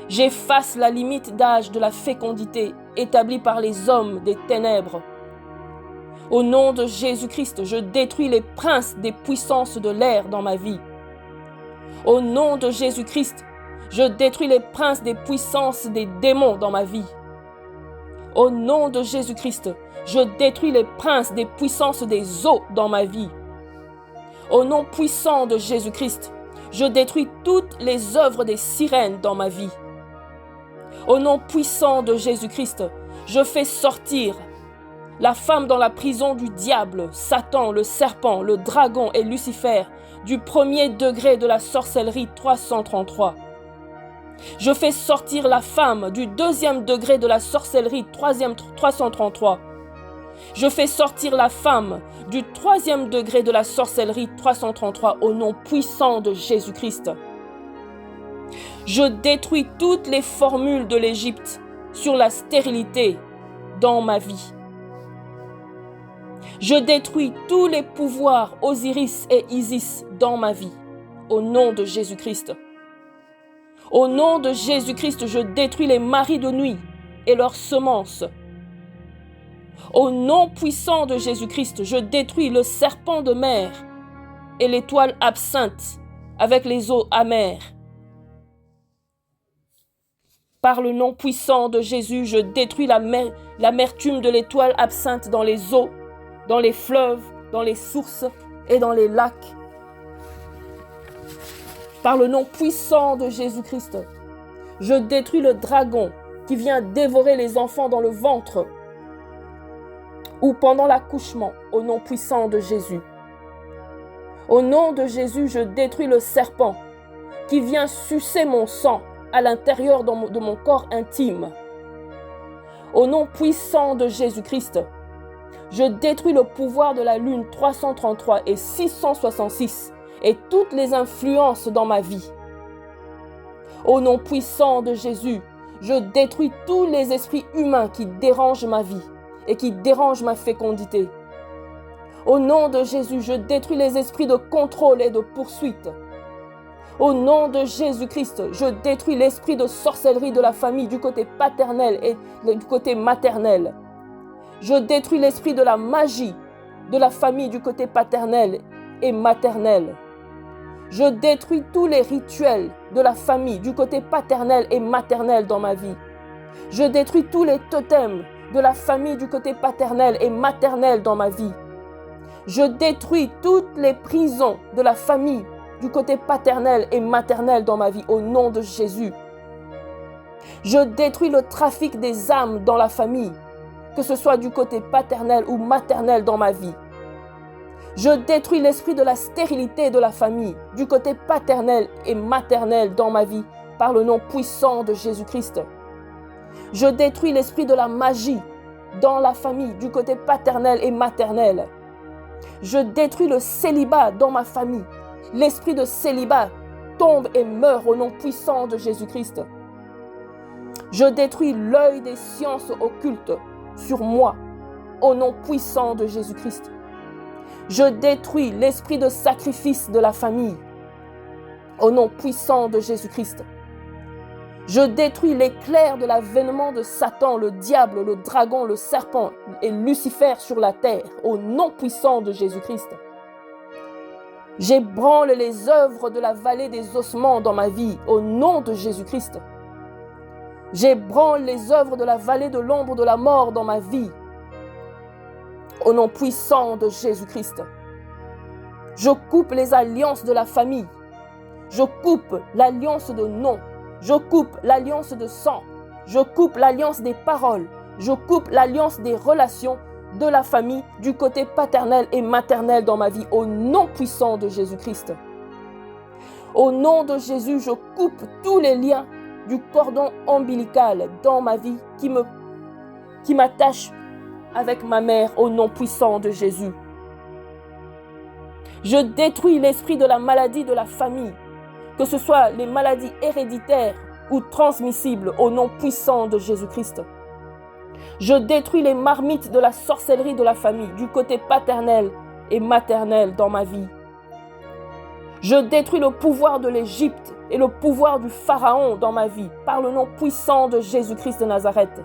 j'efface la limite d'âge de la fécondité établie par les hommes des ténèbres. Au nom de Jésus-Christ, je détruis les princes des puissances de l'air dans ma vie. Au nom de Jésus-Christ, je détruis les princes des puissances des démons dans ma vie. Au nom de Jésus-Christ, je détruis les princes des puissances des eaux dans ma vie. Au nom puissant de Jésus-Christ, je détruis toutes les œuvres des sirènes dans ma vie. Au nom puissant de Jésus-Christ, je fais sortir la femme dans la prison du diable, Satan, le serpent, le dragon et Lucifer, du premier degré de la sorcellerie 333. Je fais sortir la femme du deuxième degré de la sorcellerie 333. Je fais sortir la femme du troisième degré de la sorcellerie 333 au nom puissant de Jésus-Christ. Je détruis toutes les formules de l'Égypte sur la stérilité dans ma vie. Je détruis tous les pouvoirs Osiris et Isis dans ma vie, au nom de Jésus-Christ. Au nom de Jésus-Christ, je détruis les maris de nuit et leurs semences. Au nom puissant de Jésus-Christ, je détruis le serpent de mer et l'étoile absinthe avec les eaux amères. Par le nom puissant de Jésus, je détruis l'amertume de l'étoile absinthe dans les eaux, dans les fleuves, dans les sources et dans les lacs. Par le nom puissant de Jésus-Christ, je détruis le dragon qui vient dévorer les enfants dans le ventre ou pendant l'accouchement, au nom puissant de Jésus. Au nom de Jésus, je détruis le serpent qui vient sucer mon sang à l'intérieur de mon corps intime. Au nom puissant de Jésus-Christ, Je détruis le pouvoir de la lune 333 et 666 et toutes les influences dans ma vie. Au nom puissant de Jésus, je détruis tous les esprits humains qui dérangent ma vie et qui dérangent ma fécondité. Au nom de Jésus, je détruis les esprits de contrôle et de poursuite. Au nom de Jésus-Christ, je détruis l'esprit de sorcellerie de la famille du côté paternel et du côté maternel. Je détruis l'esprit de la magie de la famille du côté paternel et maternel. Je détruis tous les rituels de la famille du côté paternel et maternel dans ma vie. Je détruis tous les totems de la famille du côté paternel et maternel dans ma vie. Je détruis toutes les prisons de la famille du côté paternel et maternel dans ma vie au nom de Jésus. Je détruis le trafic des âmes dans la famille, que ce soit du côté paternel ou maternel dans ma vie. Je détruis l'esprit de la stérilité de la famille, du côté paternel et maternel dans ma vie, par le nom puissant de Jésus-Christ. Je détruis l'esprit de la magie dans la famille, du côté paternel et maternel. Je détruis le célibat dans ma famille. L'esprit de célibat tombe et meurt au nom puissant de Jésus-Christ. Je détruis l'œil des sciences occultes sur moi, au nom puissant de Jésus-Christ. Je détruis l'esprit de sacrifice de la famille, au nom puissant de Jésus-Christ. Je détruis l'éclair de l'avènement de Satan, le diable, le dragon, le serpent et Lucifer sur la terre, au nom puissant de Jésus-Christ. J'ébranle les œuvres de la vallée des ossements dans ma vie, au nom de Jésus-Christ. J'ébranle les œuvres de la vallée de l'ombre de la mort dans ma vie, au nom puissant de Jésus-Christ. Je coupe les alliances de la famille. Je coupe l'alliance de nom. Je coupe l'alliance de sang. Je coupe l'alliance des paroles. Je coupe l'alliance des relations de la famille du côté paternel et maternel dans ma vie, au nom puissant de Jésus-Christ. Au nom de Jésus, je coupe tous les liens du cordon ombilical dans ma vie qui m'attache avec ma mère, au nom puissant de Jésus. Je détruis l'esprit de la maladie de la famille, que ce soit les maladies héréditaires ou transmissibles, au nom puissant de Jésus-Christ. Je détruis les marmites de la sorcellerie de la famille, du côté paternel et maternel dans ma vie. Je détruis le pouvoir de l'Égypte et le pouvoir du Pharaon dans ma vie, par le nom puissant de Jésus-Christ de Nazareth.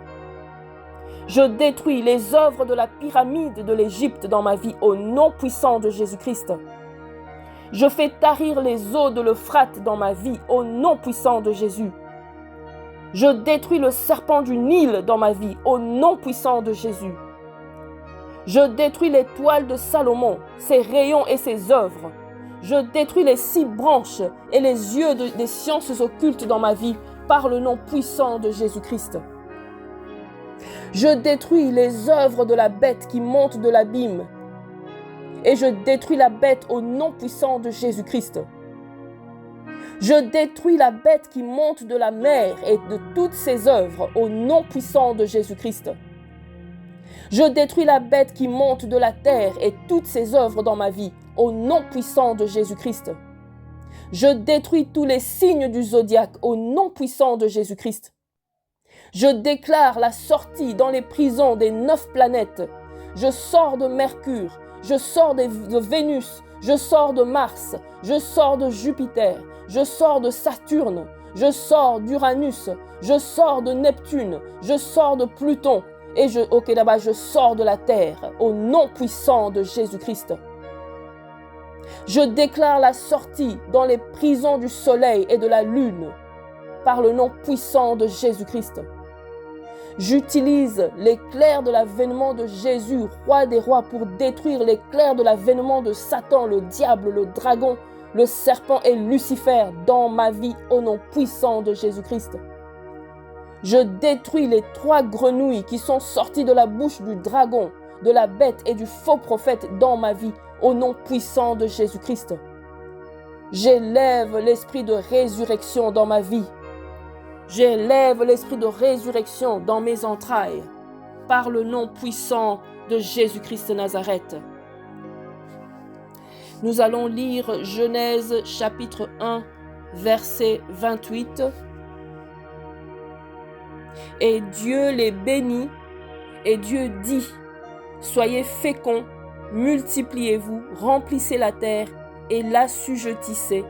Je détruis les œuvres de la pyramide de l'Égypte dans ma vie, au nom puissant de Jésus-Christ. Je fais tarir les eaux de l'Euphrate dans ma vie, au nom puissant de Jésus. Je détruis le serpent du Nil dans ma vie, au nom puissant de Jésus. Je détruis les toiles de Salomon, ses rayons et ses œuvres. Je détruis les 6 branches et les yeux des sciences occultes dans ma vie, par le nom puissant de Jésus-Christ. Je détruis les œuvres de la bête qui monte de l'abîme. Et je détruis la bête au nom puissant de Jésus-Christ. Je détruis la bête qui monte de la mer et de toutes ses œuvres au nom puissant de Jésus-Christ. Je détruis la bête qui monte de la terre et toutes ses œuvres dans ma vie au nom puissant de Jésus-Christ. Je détruis tous les signes du zodiaque au nom puissant de Jésus-Christ. Je déclare la sortie dans les prisons des 9 planètes. Je sors de Mercure, je sors de Vénus, je sors de Mars, je sors de Jupiter, je sors de Saturne, je sors d'Uranus, je sors de Neptune, je sors de Pluton et je sors de la Terre au nom puissant de Jésus-Christ. Je déclare la sortie dans les prisons du soleil et de la lune par le nom puissant de Jésus-Christ. J'utilise l'éclair de l'avènement de Jésus, roi des rois, pour détruire l'éclair de l'avènement de Satan, le diable, le dragon, le serpent et Lucifer dans ma vie au nom puissant de Jésus-Christ. Je détruis les 3 grenouilles qui sont sorties de la bouche du dragon, de la bête et du faux prophète dans ma vie au nom puissant de Jésus-Christ. J'élève l'esprit de résurrection dans ma vie. J'élève l'esprit de résurrection dans mes entrailles, par le nom puissant de Jésus-Christ de Nazareth. Nous allons lire Genèse chapitre 1, verset 28. Et Dieu les bénit, et Dieu dit, « Soyez féconds, multipliez-vous, remplissez la terre et l'assujettissez,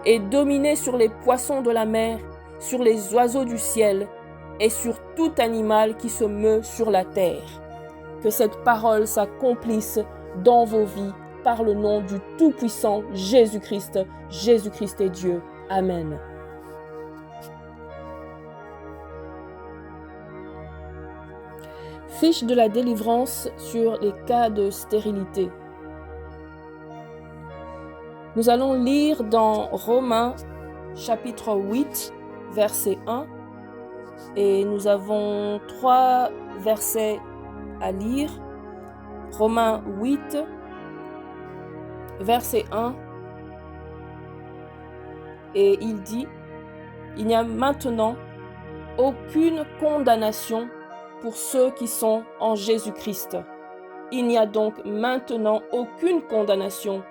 et dominez sur les poissons de la mer, sur les oiseaux du ciel, et sur tout animal qui se meut sur la terre. » Que cette parole s'accomplisse dans vos vies par le nom du Tout-Puissant Jésus-Christ. Jésus-Christ est Dieu. Amen. Fiche de la délivrance sur les cas de stérilité. Nous allons lire dans Romains chapitre 8, verset 1, et nous avons 3 versets à lire. Romains 8, verset 1, et il dit, « Il n'y a maintenant aucune condamnation pour ceux qui sont en Jésus-Christ. Il n'y a donc maintenant aucune condamnation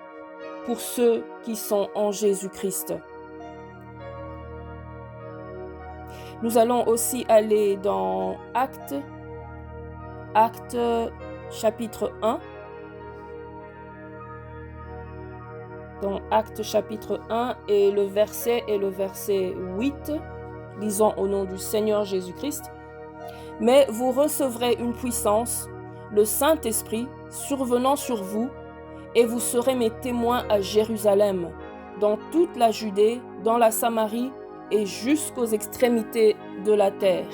pour ceux qui sont en Jésus-Christ. » Nous allons aussi aller dans Actes chapitre 1. Dans Actes chapitre 1 et le verset 8. Lisons au nom du Seigneur Jésus-Christ. « Mais vous recevrez une puissance, le Saint-Esprit, survenant sur vous, et vous serez mes témoins à Jérusalem, dans toute la Judée, dans la Samarie et jusqu'aux extrémités de la terre. »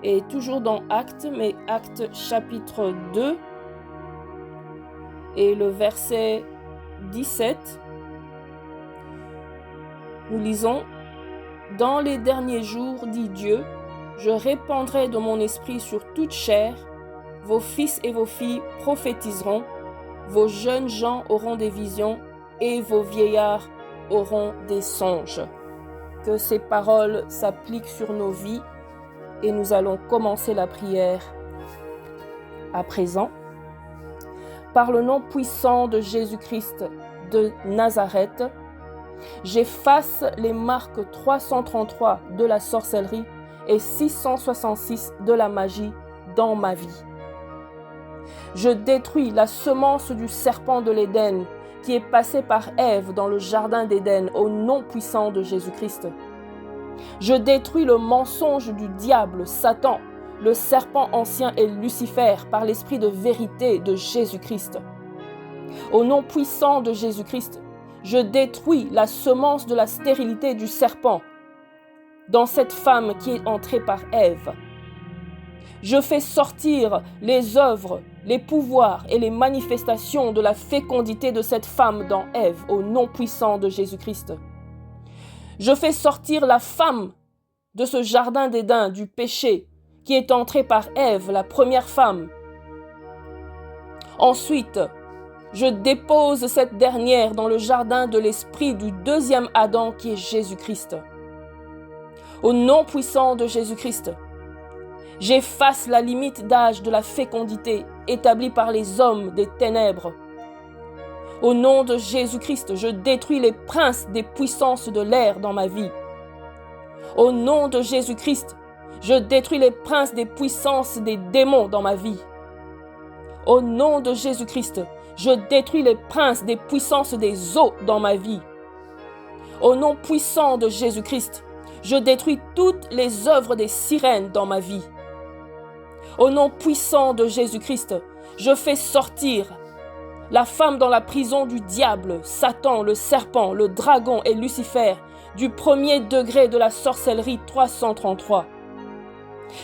Et toujours dans Actes, mais Actes chapitre 2 et le verset 17, nous lisons « Dans les derniers jours, dit Dieu, je répandrai de mon esprit sur toute chair, vos fils et vos filles prophétiseront, vos jeunes gens auront des visions et vos vieillards auront des songes. » Que ces paroles s'appliquent sur nos vies et nous allons commencer la prière à présent. Par le nom puissant de Jésus-Christ de Nazareth, j'efface les marques 333 de la sorcellerie et 666 de la magie dans ma vie. Je détruis la semence du serpent de l'Éden qui est passé par Ève dans le jardin d'Éden au nom puissant de Jésus-Christ. Je détruis le mensonge du diable, Satan, le serpent ancien et Lucifer par l'esprit de vérité de Jésus-Christ. Au nom puissant de Jésus-Christ, je détruis la semence de la stérilité du serpent dans cette femme qui est entrée par Ève. Je fais sortir les œuvres, les pouvoirs et les manifestations de la fécondité de cette femme dans Ève, au nom puissant de Jésus-Christ. Je fais sortir la femme de ce jardin d'Éden du péché qui est entrée par Ève, la première femme. Ensuite, je dépose cette dernière dans le jardin de l'esprit du deuxième Adam qui est Jésus-Christ. Au nom puissant de Jésus-Christ, j'efface la limite d'âge de la fécondité établie par les hommes des ténèbres. Au nom de Jésus-Christ, je détruis les princes des puissances de l'air dans ma vie. Au nom de Jésus-Christ, je détruis les princes des puissances des démons dans ma vie. Au nom de Jésus-Christ, je détruis les princes des puissances des eaux dans ma vie. Au nom puissant de Jésus-Christ, je détruis toutes les œuvres des sirènes dans ma vie. Au nom puissant de Jésus-Christ, je fais sortir la femme dans la prison du diable, Satan, le serpent, le dragon et Lucifer, du premier degré de la sorcellerie 333.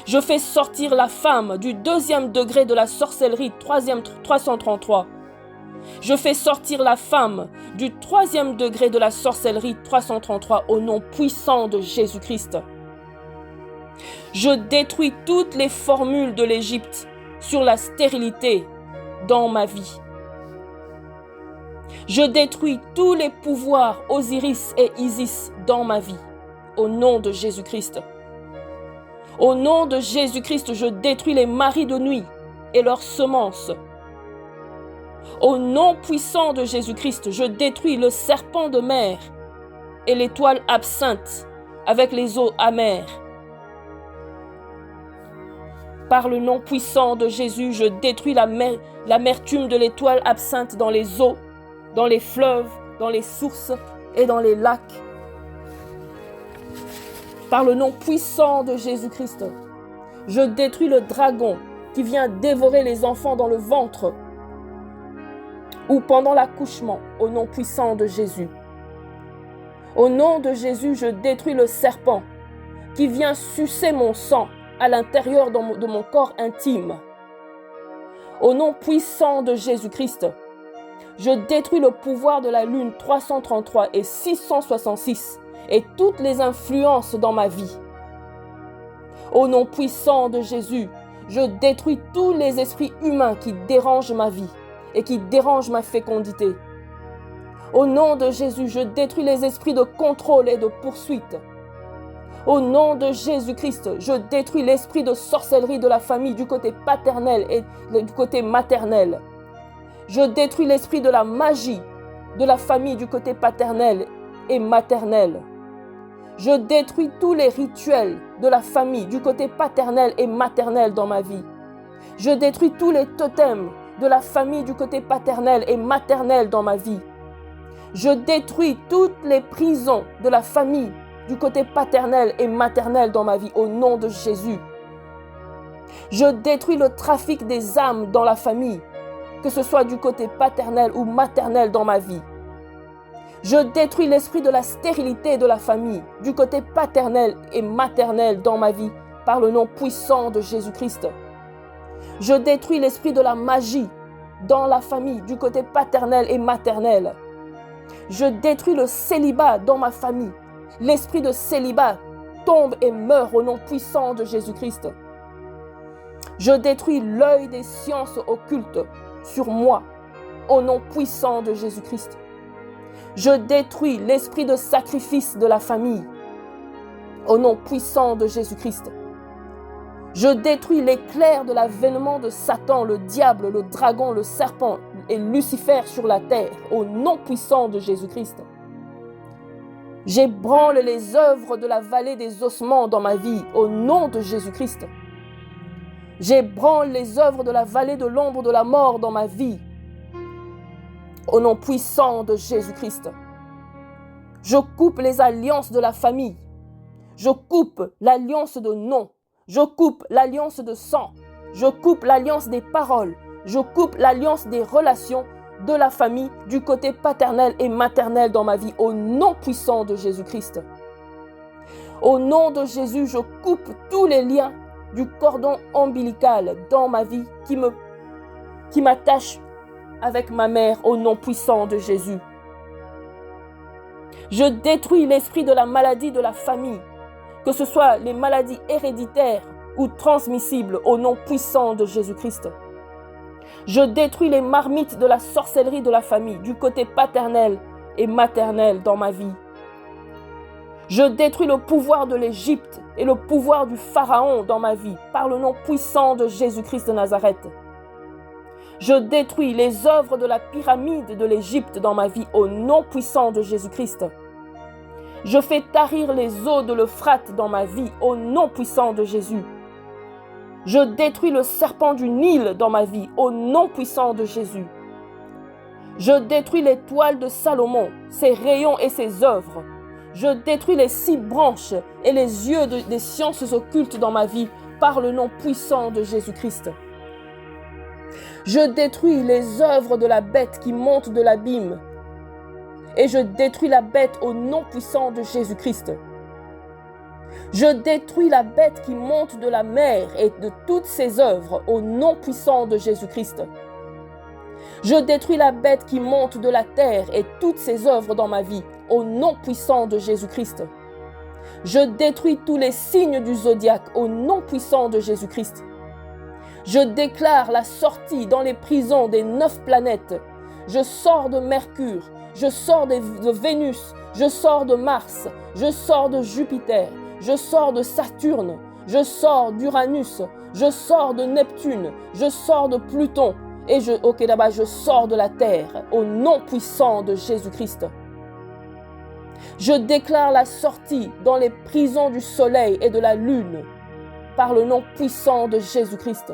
Je fais sortir la femme du deuxième degré de la sorcellerie 333. Je fais sortir la femme du troisième degré de la sorcellerie 333 au nom puissant de Jésus-Christ. Je détruis toutes les formules de l'Égypte sur la stérilité dans ma vie. Je détruis tous les pouvoirs Osiris et Isis dans ma vie, au nom de Jésus-Christ. Au nom de Jésus-Christ, je détruis les maris de nuit et leurs semences. Au nom puissant de Jésus-Christ, je détruis le serpent de mer et l'étoile absinthe avec les eaux amères. Par le nom puissant de Jésus, je détruis l'amertume de l'étoile absinthe dans les eaux, dans les fleuves, dans les sources et dans les lacs. Par le nom puissant de Jésus-Christ, je détruis le dragon qui vient dévorer les enfants dans le ventre ou pendant l'accouchement, au nom puissant de Jésus. Au nom de Jésus, je détruis le serpent qui vient sucer mon sang à l'intérieur de mon corps intime. Au nom puissant de Jésus-Christ, je détruis le pouvoir de la lune 333 et 666 et toutes les influences dans ma vie. Au nom puissant de Jésus, je détruis tous les esprits humains qui dérangent ma vie et qui dérangent ma fécondité. Au nom de Jésus, je détruis les esprits de contrôle et de poursuite. Au nom de Jésus-Christ, je détruis l'esprit de sorcellerie de la famille du côté paternel et du côté maternel. Je détruis l'esprit de la magie de la famille du côté paternel et maternel. Je détruis tous les rituels de la famille du côté paternel et maternel dans ma vie. Je détruis tous les totems de la famille du côté paternel et maternel dans ma vie. Je détruis toutes les prisons de la famille du côté paternel et maternel dans ma vie au nom de Jésus. Je détruis le trafic des âmes dans la famille, que ce soit du côté paternel ou maternel dans ma vie. Je détruis l'esprit de la stérilité de la famille, du côté paternel et maternel dans ma vie, par le nom puissant de Jésus-Christ. Je détruis l'esprit de la magie dans la famille, du côté paternel et maternel. Je détruis le célibat dans ma famille. L'esprit de célibat tombe et meurt au nom puissant de Jésus-Christ. Je détruis l'œil des sciences occultes sur moi, au nom puissant de Jésus-Christ. Je détruis l'esprit de sacrifice de la famille, au nom puissant de Jésus-Christ. Je détruis l'éclair de l'avènement de Satan, le diable, le dragon, le serpent et Lucifer sur la terre, au nom puissant de Jésus-Christ. J'ébranle les œuvres de la vallée des ossements dans ma vie, au nom de Jésus-Christ. J'ébranle les œuvres de la vallée de l'ombre de la mort dans ma vie, au nom puissant de Jésus-Christ. Je coupe les alliances de la famille. Je coupe l'alliance de nom. Je coupe l'alliance de sang. Je coupe l'alliance des paroles. Je coupe l'alliance des relations de la famille du côté paternel et maternel dans ma vie, au nom puissant de Jésus-Christ. Au nom de Jésus, je coupe tous les liens du cordon ombilical dans ma vie qui m'attache avec ma mère, au nom puissant de Jésus. Je détruis l'esprit de la maladie de la famille, que ce soit les maladies héréditaires ou transmissibles, au nom puissant de Jésus-Christ. Je détruis les marmites de la sorcellerie de la famille, du côté paternel et maternel dans ma vie. Je détruis le pouvoir de l'Égypte et le pouvoir du Pharaon dans ma vie, par le nom puissant de Jésus-Christ de Nazareth. Je détruis les œuvres de la pyramide de l'Égypte dans ma vie, au nom puissant de Jésus-Christ. Je fais tarir les eaux de l'Euphrate dans ma vie, au nom puissant de Jésus. Je détruis le serpent du Nil dans ma vie, au nom puissant de Jésus. Je détruis les toiles de Salomon, ses rayons et ses œuvres. Je détruis les 6 branches et les yeux des sciences occultes dans ma vie, par le nom puissant de Jésus-Christ. Je détruis les œuvres de la bête qui monte de l'abîme. Et je détruis la bête au nom puissant de Jésus-Christ. Je détruis la bête qui monte de la mer et de toutes ses œuvres au nom puissant de Jésus-Christ. Je détruis la bête qui monte de la terre et toutes ses œuvres dans ma vie au nom puissant de Jésus-Christ. Je détruis tous les signes du zodiaque au nom puissant de Jésus-Christ. Je déclare la sortie dans les prisons des 9 planètes. Je sors de Mercure, je sors de Vénus, je sors de Mars, je sors de Jupiter, je sors de Saturne, je sors d'Uranus, Je sors de Neptune, je sors de Pluton et je sors de la terre au nom puissant de Jésus-Christ. Je déclare la sortie dans les prisons du soleil et de la lune par le nom puissant de Jésus-Christ.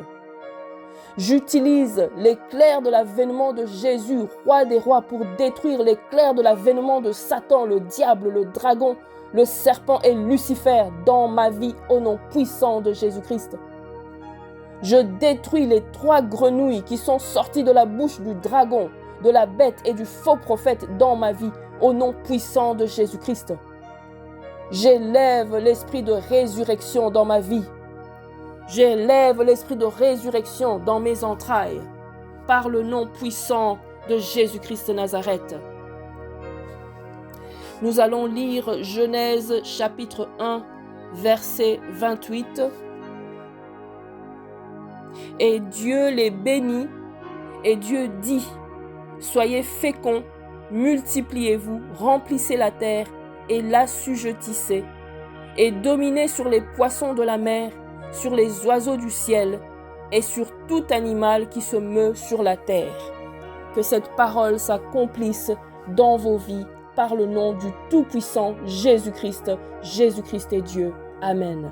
J'utilise l'éclair de l'avènement de Jésus, roi des rois, pour détruire l'éclair de l'avènement de Satan, le diable, le dragon, le serpent et Lucifer dans ma vie au nom puissant de Jésus-Christ. Je détruis les 3 grenouilles qui sont sorties de la bouche du dragon, de la bête et du faux prophète dans ma vie au nom puissant de Jésus-Christ. J'élève l'esprit de résurrection dans ma vie. J'élève l'esprit de résurrection dans mes entrailles par le nom puissant de Jésus-Christ de Nazareth. Nous allons lire Genèse chapitre 1, verset 28. Et Dieu les bénit, et Dieu dit, « Soyez féconds, multipliez-vous, remplissez la terre et l'assujettissez, et dominez sur les poissons de la mer, sur les oiseaux du ciel, et sur tout animal qui se meut sur la terre. » Que cette parole s'accomplisse dans vos vies par le nom du Tout-Puissant Jésus-Christ. Jésus-Christ est Dieu. Amen.